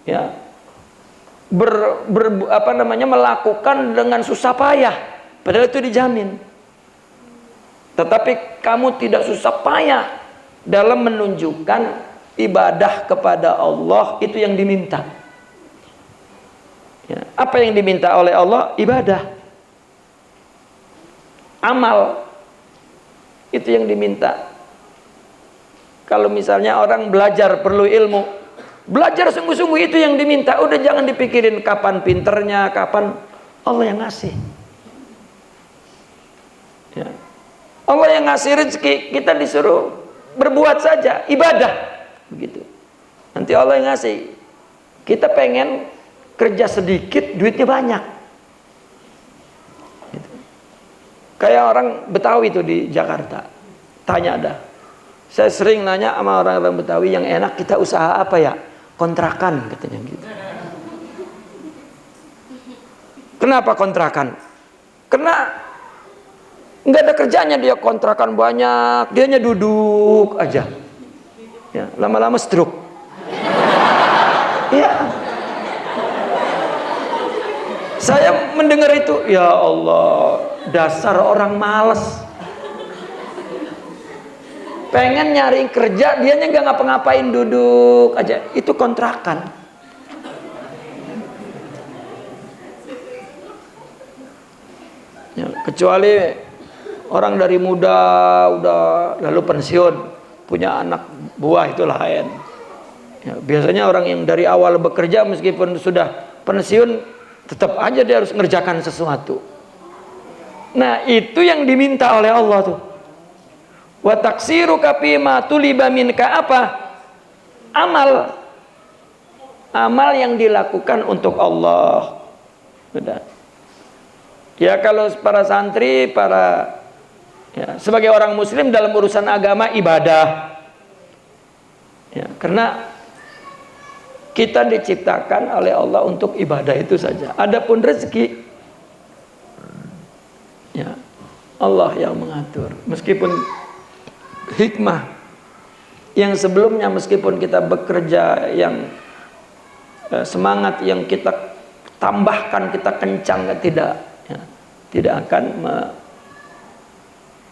ya melakukan dengan susah payah, padahal itu dijamin. Tetapi kamu tidak susah payah dalam menunjukkan ibadah kepada Allah, itu yang diminta. Ya, apa yang diminta oleh Allah? Ibadah, amal, itu yang diminta. Kalau misalnya orang belajar perlu ilmu, belajar sungguh-sungguh, itu yang diminta. Udah jangan dipikirin kapan pinternya, kapan. Allah yang ngasih. Ya. Allah yang ngasih rezeki, kita disuruh berbuat saja, ibadah, begitu. Nanti Allah yang ngasih. Kita pengen kerja sedikit, duitnya banyak. Gitu. Kayak orang Betawi itu di Jakarta. Tanya dah. Saya sering nanya sama orang-orang Betawi, yang enak kita usaha apa ya? Kontrakan katanya gitu. Kenapa kontrakan? Karena nggak ada kerjanya, dia kontrakan banyak, dianya duduk aja, ya, lama-lama stroke. Ya, saya mendengar itu, ya Allah, dasar orang malas, pengen nyari kerja, dianya nggak ngapa-ngapain, duduk aja, itu kontrakan. Ya, kecuali orang dari muda udah lalu pensiun, punya anak buah, itu lain. Ya, biasanya orang yang dari awal bekerja meskipun sudah pensiun tetap aja dia harus ngerjakan sesuatu. Nah, itu yang diminta oleh Allah tuh. Wa taqsiruka fima tuliba minka, apa? Amal. Amal yang dilakukan untuk Allah. Sudah. Ya kalau para santri, ya, sebagai orang muslim dalam urusan agama, ibadah ya, karena kita diciptakan oleh Allah untuk ibadah itu saja. Adapun rezeki ya Allah yang mengatur. Meskipun hikmah yang sebelumnya, meskipun kita bekerja yang semangat yang kita tambahkan, kita kencang, tidak akan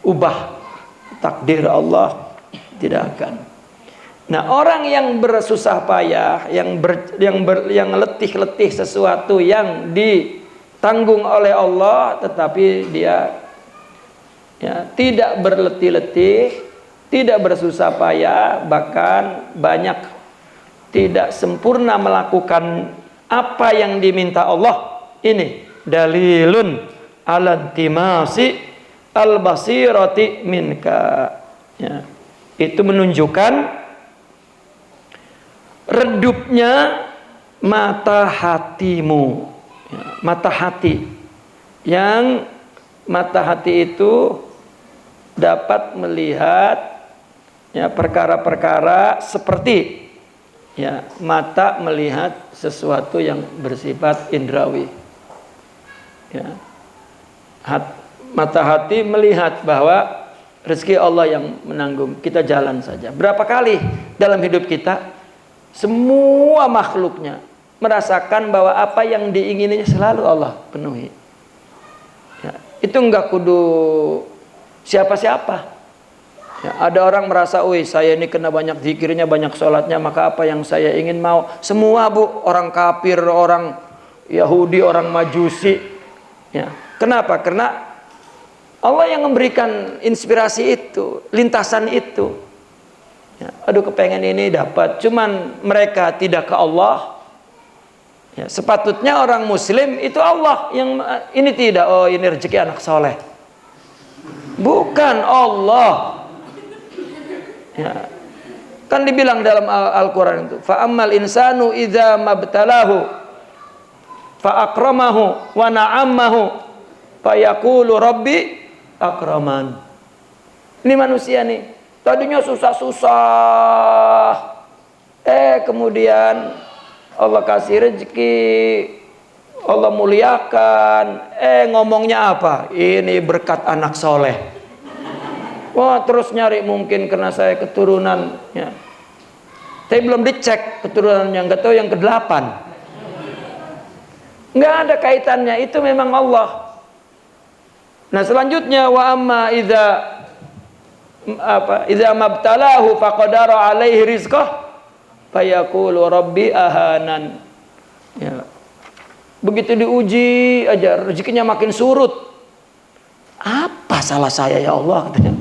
ubah takdir Allah, tidak akan. Nah, orang yang bersusah payah, yang letih-letih sesuatu yang ditanggung oleh Allah, tetapi dia ya, tidak berletih-letih, tidak bersusah payah, bahkan banyak tidak sempurna melakukan apa yang diminta Allah, ini dalilun ala timasi al-basirati minka. Ya. Itu menunjukkan redupnya mata hatimu. Ya, mata hati. Yang mata hati itu dapat melihat ya perkara-perkara seperti ya mata melihat sesuatu yang bersifat indrawi. Ya. Mata hati melihat bahwa rezeki Allah yang menanggung, kita jalan saja. Berapa kali dalam hidup kita semua makhluknya merasakan bahwa apa yang diingininya selalu Allah penuhi. Ya, itu enggak kudu siapa-siapa. Ya, ada orang merasa, wih saya ini kena banyak zikirnya, banyak sholatnya, maka apa yang saya ingin mau. Semua bu, orang kafir, orang Yahudi, orang Majusi. Ya. Kenapa? Karena Allah yang memberikan inspirasi itu, lintasan itu. Ya, aduh kepengen ini dapat, cuman mereka tidak ke Allah. Ya, sepatutnya orang Muslim itu Allah yang ini tidak. Oh ini rezeki anak soleh. Bukan Allah. Ya. Kan dibilang dalam Al-Quran itu, fa'ammal insanu idza mabtalahu fa'akramahu wa na'ammahu fayaqulu rabbi akraman. Ini manusia nih, tadinya susah-susah, kemudian Allah kasih rezeki, Allah muliakan, ngomongnya apa? Ini berkat anak soleh. Wah terus nyari mungkin karena saya keturunan ya. Tapi belum dicek keturunannya, nggak tahu yang ke-8. Nggak ada kaitannya, itu memang Allah. Nah selanjutnya wa amma idza mabtalahu faqadara alaihi rizqah fayaqulu rabbi ahanan. Ya. Begitu diuji aja rezekinya makin surut. Apa salah saya ya Allah katanya.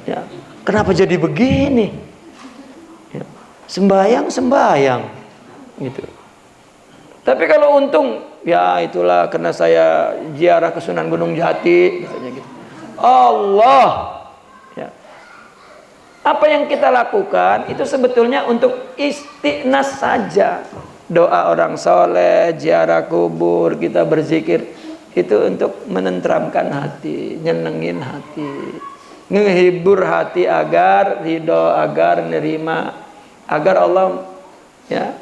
Ya, kenapa jadi begini? Ya, sembayang gitu. Tapi kalau untung, ya itulah karena saya ziarah ke Sunan Gunung Jati, misalnya gitu. Allah, ya. Apa yang kita lakukan itu sebetulnya untuk istighnas saja. Doa orang soleh, ziarah kubur, kita berzikir itu untuk menenteramkan hati, nyenengin hati. Menghibur hati agar ridho, agar nerima, agar Allah ya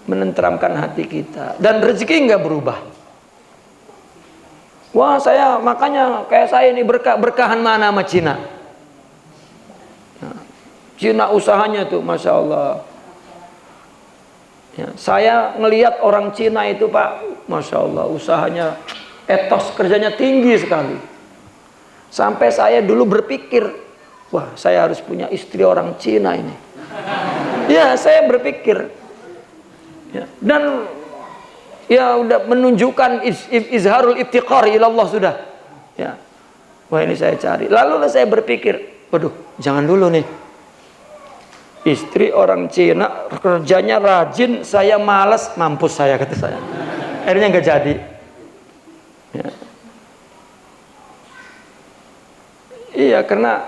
menenteramkan hati kita. Dan rezeki enggak berubah. Wah saya makanya kayak saya ini berkahan mana sama Cina. Nah, Cina usahanya tuh Masya Allah. Ya, saya ngelihat orang Cina itu Pak, Masya Allah usahanya, etos kerjanya tinggi sekali. Sampai saya dulu berpikir, wah saya harus punya istri orang Cina ini. Ya saya berpikir. Ya, dan ya udah menunjukkan izharul iftiqar ilallah sudah. Ya, wah ini saya cari. Lalu saya berpikir, waduh jangan dulu nih. Istri orang Cina kerjanya rajin, saya malas, mampus saya kata saya. Akhirnya nggak jadi. Ya. Iya karena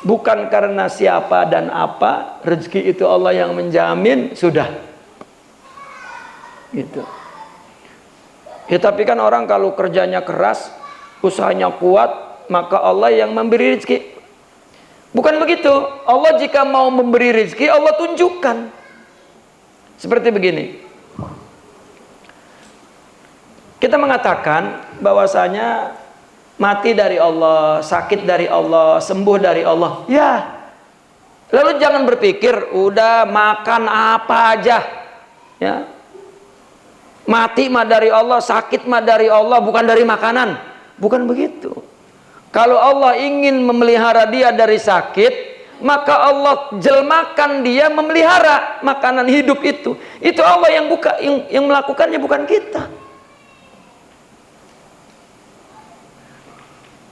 bukan karena siapa dan apa, rezeki itu Allah yang menjamin, sudah. Gitu. Ya tapi kan orang kalau kerjanya keras, usahanya kuat, maka Allah yang memberi rezeki. Bukan begitu. Allah jika mau memberi rezeki, Allah tunjukkan. Seperti begini. Kita mengatakan bahwasanya mati dari Allah, sakit dari Allah, sembuh dari Allah. Ya. Lalu jangan berpikir udah makan apa aja. Ya. Mati mah dari Allah, sakit mah dari Allah, bukan dari makanan. Bukan begitu. Kalau Allah ingin memelihara dia dari sakit, maka Allah jelmakan dia memelihara makanan hidup itu. Itu Allah yang melakukannya, bukan kita.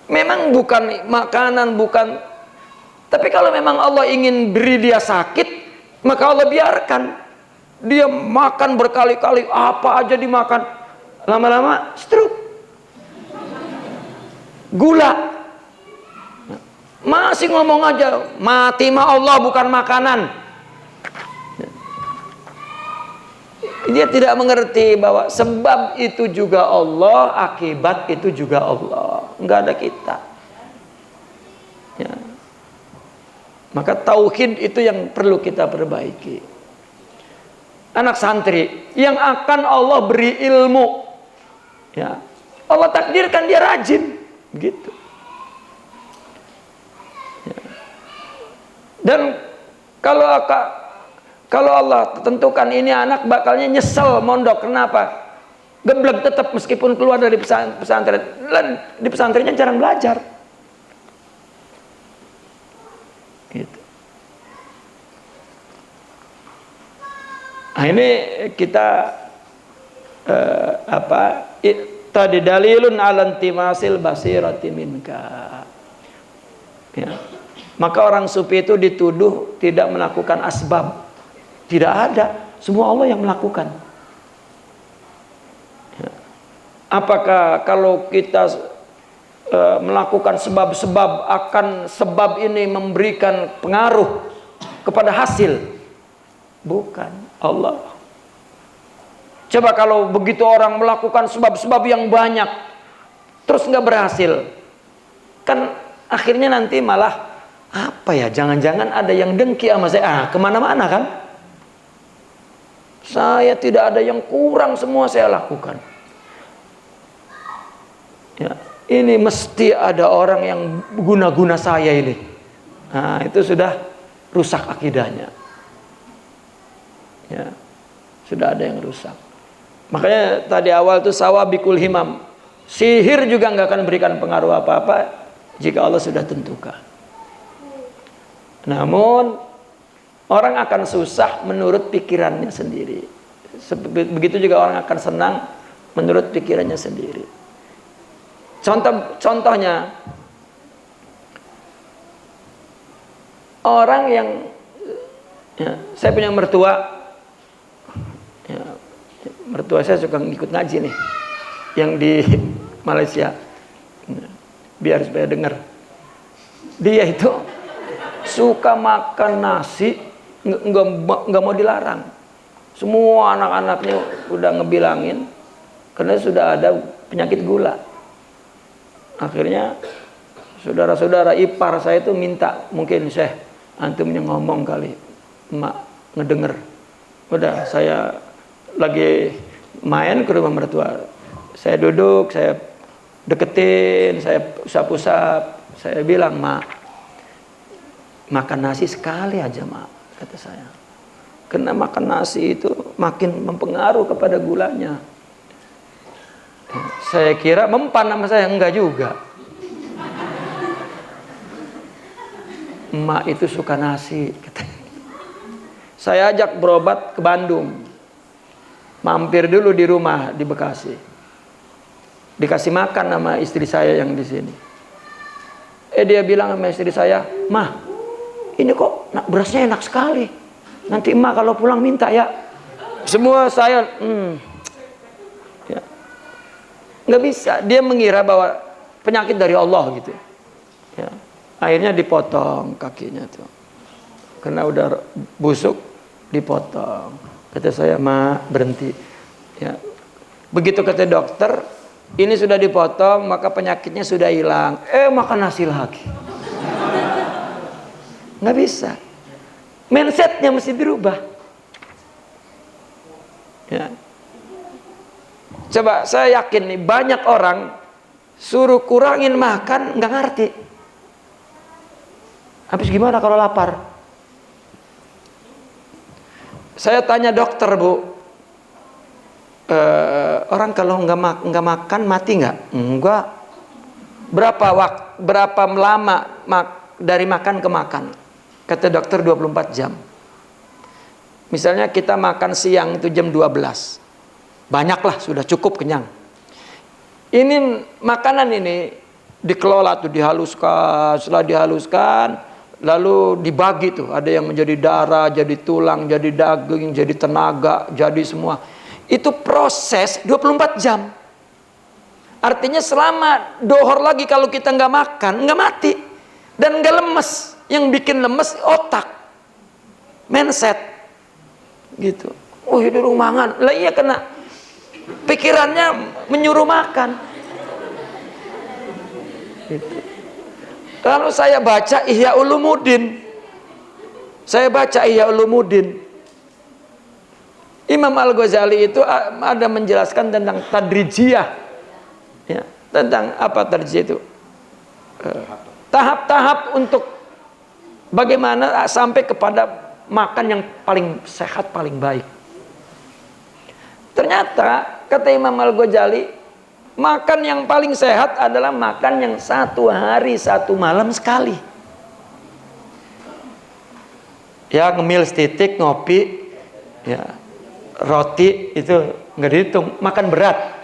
Memang bukan makanan, bukan. Tapi kalau memang Allah ingin beri dia sakit, maka Allah biarkan. Dia makan berkali-kali, apa aja dimakan. Lama-lama stroke. Gula. Masih ngomong aja, mati mah Allah bukan makanan. Dia tidak mengerti bahwa sebab itu juga Allah, akibat itu juga Allah. Enggak ada kita. Ya. Maka tauhid itu yang perlu kita perbaiki. Anak santri yang akan Allah beri ilmu, ya, Allah takdirkan dia rajin, gitu. Ya. Dan kalau Allah tentukan ini anak bakalnya nyesel mondok, kenapa? Geblek tetap meskipun keluar dari pesantren. Di pesantrennya jarang belajar. Gitu. Nah, ini kita tadi dalilun alantimasil basirati minka. Ya. Maka orang sufi itu dituduh tidak melakukan asbab. Tidak ada, semua Allah yang melakukan. Ya. Apakah kalau kita melakukan sebab-sebab, akan sebab ini memberikan pengaruh kepada hasil? Bukan, Allah. Coba kalau begitu orang melakukan sebab-sebab yang banyak terus nggak berhasil, kan akhirnya nanti malah apa ya, jangan-jangan ada yang dengki sama saya. Kemana-mana kan, saya tidak ada yang kurang, semua saya lakukan. Ya, ini mesti ada orang yang guna-guna saya ini. Nah, itu sudah rusak akidahnya. Ya, sudah ada yang rusak. Makanya tadi awal itu sawabikul himam, sihir juga nggak akan berikan pengaruh apa-apa jika Allah sudah tentukan. Namun orang akan susah menurut pikirannya sendiri. Begitu juga orang akan senang menurut pikirannya sendiri. Contohnya orang yang, ya, saya punya mertua. Ya, mertua saya suka ikut ngaji nih, yang di Malaysia, biar supaya dengar. Dia itu suka makan nasi, nggak mau dilarang. Semua anak-anaknya udah ngebilangin, karena sudah ada penyakit gula. Akhirnya saudara-saudara ipar saya itu minta, mungkin Syekh antum yang ngomong kali, emak ngedenger. Udah, saya lagi main ke rumah mertua, saya duduk, saya deketin, saya usap-usap, saya bilang, mak, makan nasi sekali aja mak, kata saya, karena makan nasi itu makin mempengaruhi kepada gulanya. Saya kira mempan sama saya, enggak juga. Emak itu suka nasi, katanya. Saya ajak berobat ke Bandung, mampir dulu di rumah di Bekasi, dikasih makan sama istri saya yang di sini. Dia bilang sama istri saya, mah, ini kok berasnya enak sekali, nanti emak kalau pulang minta ya. Semua saya ya. Nggak bisa, dia mengira bahwa penyakit dari Allah gitu ya. Akhirnya dipotong kakinya tuh, karena udah busuk, dipotong. Kata saya, mak, berhenti ya. Begitu kata dokter, ini sudah dipotong, maka penyakitnya sudah hilang. Makan nasi lagi. Nggak bisa, mindsetnya mesti dirubah ya. Coba, saya yakin nih banyak orang suruh kurangin makan nggak ngerti. Habis gimana kalau lapar? Saya tanya dokter, bu, orang kalau nggak makan mati nggak? Enggak. Berapa lama dari makan ke makan? Kata dokter 24 jam. Misalnya kita makan siang itu jam 12. Banyaklah, sudah cukup kenyang. Ini makanan ini dikelola tuh, dihaluskan, setelah dihaluskan lalu dibagi tuh, ada yang menjadi darah, jadi tulang, jadi daging, jadi tenaga, jadi semua. Itu proses 24 jam. Artinya selama dohor lagi kalau kita nggak makan, nggak mati. Dan nggak lemes. Yang bikin lemes otak. Mindset. Gitu. Oh dulu mangan. Lah iya kena. Pikirannya menyuruh makan. Gitu. Lalu saya baca Ihya Ulumuddin. Imam Al-Ghazali itu ada menjelaskan tentang tadrijiyah. Ya, tentang apa tadrijiyah itu? Tahap-tahap untuk bagaimana sampai kepada makan yang paling sehat, paling baik. Ternyata kata Imam Al-Ghazali, makan yang paling sehat adalah makan yang 1 hari 1 malam sekali. Ya ngemil setitik, ngopi, ya roti itu nggak dihitung, makan berat.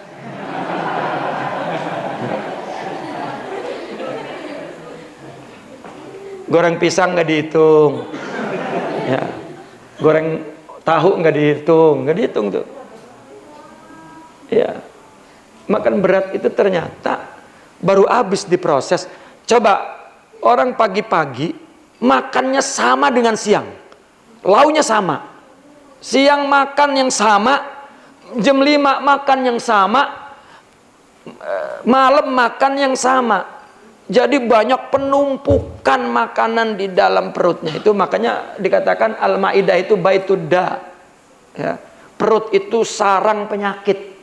Goreng pisang nggak dihitung, ya goreng tahu nggak dihitung tuh. Ya makan berat itu ternyata baru habis diproses. Coba orang pagi-pagi makannya sama dengan siang, launya sama. Siang makan yang sama, jam 5 makan yang sama, malam makan yang sama. Jadi banyak penumpukan makanan di dalam perutnya. Itu makanya dikatakan Al-Maidah itu baitudda. Ya, perut itu sarang penyakit.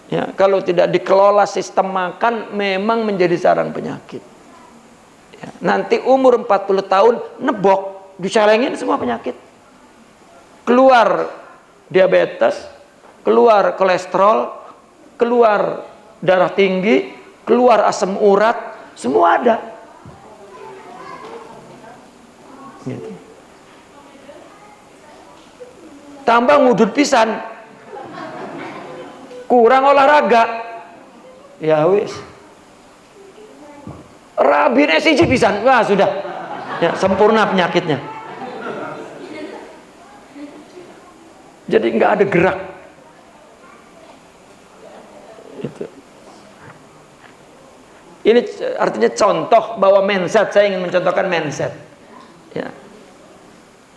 Ya, kalau tidak dikelola sistem makan memang menjadi sarang penyakit. Ya, nanti umur 40 tahun nebok, dicelengin semua penyakit. Keluar diabetes, keluar kolesterol, keluar darah tinggi, keluar asam urat, semua ada. Gitu. Tambah ngudut pisan, kurang olahraga, ya wis. Rabine siji pisan, wah sudah, ya sempurna penyakitnya. Jadi nggak ada gerak. Itu. Ini artinya contoh bahwa mindset, saya ingin mencontohkan mindset. Ya.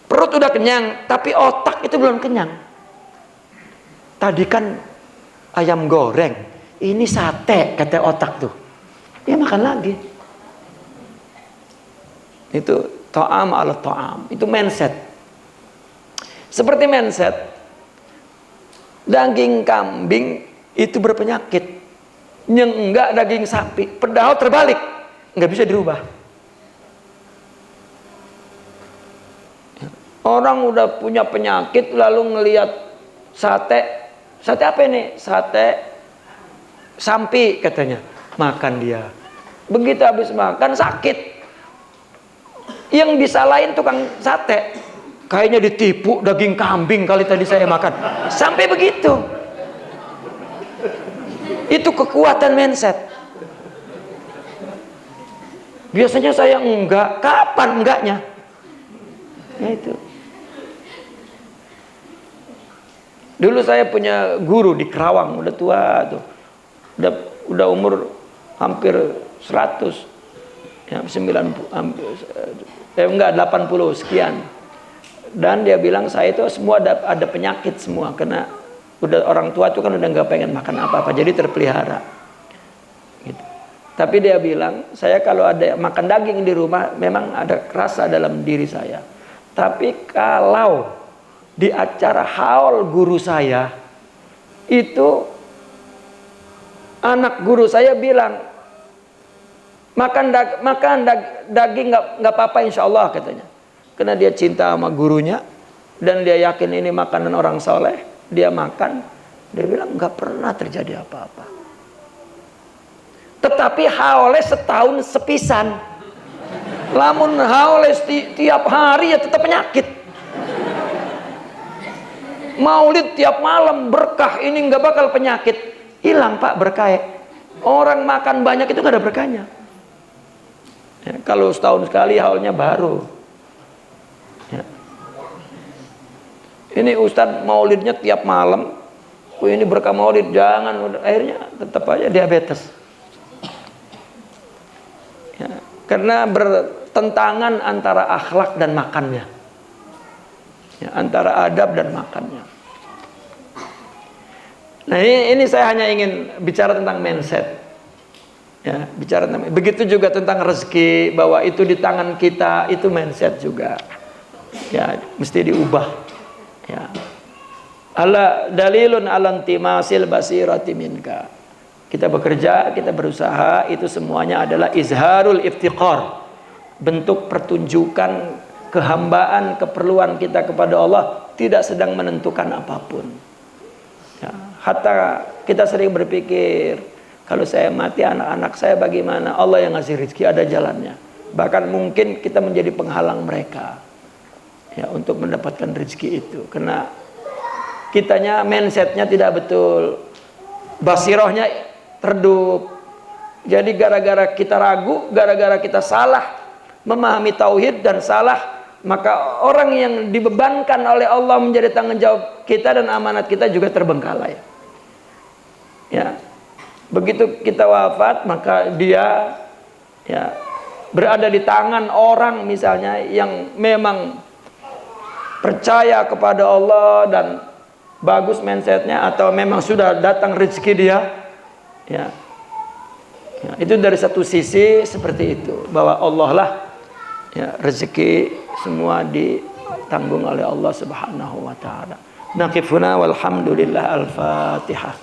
Perut udah kenyang, tapi otak itu belum kenyang. Tadi kan ayam goreng, ini sate kata otak tuh. Ya makan lagi. Itu ta'am ala ta'am, itu mindset. Seperti mindset. Daging kambing itu berpenyakit, yang enggak daging sapi. Padahal terbalik, nggak bisa dirubah. Orang udah punya penyakit lalu ngelihat sate apa ini? Sate sampi katanya, makan dia. Begitu habis makan sakit. Yang disalahin tukang sate, kayaknya ditipu daging kambing kali tadi saya makan. Sampai begitu. Itu kekuatan mindset. Biasanya saya enggak, kapan enggaknya? Ya itu. Dulu saya punya guru di Kerawang, udah tua tuh. Udah umur hampir 100. Ya, 80 sekian. Dan dia bilang saya itu semua ada penyakit semua, karena udah orang tua itu kan udah nggak pengen makan apa-apa, jadi terpelihara. Gitu. Tapi dia bilang saya kalau ada makan daging di rumah memang ada rasa dalam diri saya. Tapi kalau di acara haul guru saya itu anak guru saya bilang makan daging nggak apa-apa insya Allah katanya. Karena dia cinta sama gurunya dan dia yakin ini makanan orang soleh, dia makan, dia bilang nggak pernah terjadi apa-apa. Tetapi haole setahun sepisan, lamun haole tiap hari ya tetap penyakit. Maulid tiap malam berkah, ini nggak bakal penyakit, hilang pak berkah. Orang makan banyak itu nggak ada berkahnya. Ya, kalau setahun sekali haulnya baru. Ya. Ini Ustadz maulidnya tiap malam. Oh, ini berkah maulid, jangan. Akhirnya tetap aja diabetes. Ya, karena bertentangan antara akhlak dan makannya. Ya, antara adab dan makannya. Nah, ini saya hanya ingin bicara tentang mindset. Ya, bicara tentang begitu juga tentang rezeki, bahwa itu di tangan kita, itu mindset juga. Ya, mesti diubah. Ya. Ala dalilun alantimasil basirati minka. Kita bekerja, kita berusaha, itu semuanya adalah izharul iftiqar. Bentuk pertunjukan kehambaan, keperluan kita kepada Allah, tidak sedang menentukan apapun. Ya, hatta kita sering berpikir, kalau saya mati anak-anak saya bagaimana? Allah yang ngasih rezeki, ada jalannya. Bahkan mungkin kita menjadi penghalang mereka, ya, untuk mendapatkan rezeki itu. Karena kitanya mindsetnya tidak betul, basirohnya redup. Jadi gara-gara kita ragu, gara-gara kita salah memahami tauhid dan salah, maka orang yang dibebankan oleh Allah menjadi tanggung jawab kita dan amanat kita juga terbengkalai. Ya, begitu kita wafat, maka dia, ya, berada di tangan orang misalnya yang memang percaya kepada Allah dan bagus mindsetnya, atau memang sudah datang rezeki dia. Ya, ya, itu dari satu sisi seperti itu, bahwa Allah lah, ya, rezeki semua ditanggung oleh Allah Subhanahu wa taala. Naqifuna walhamdulillah, al-Fatihah.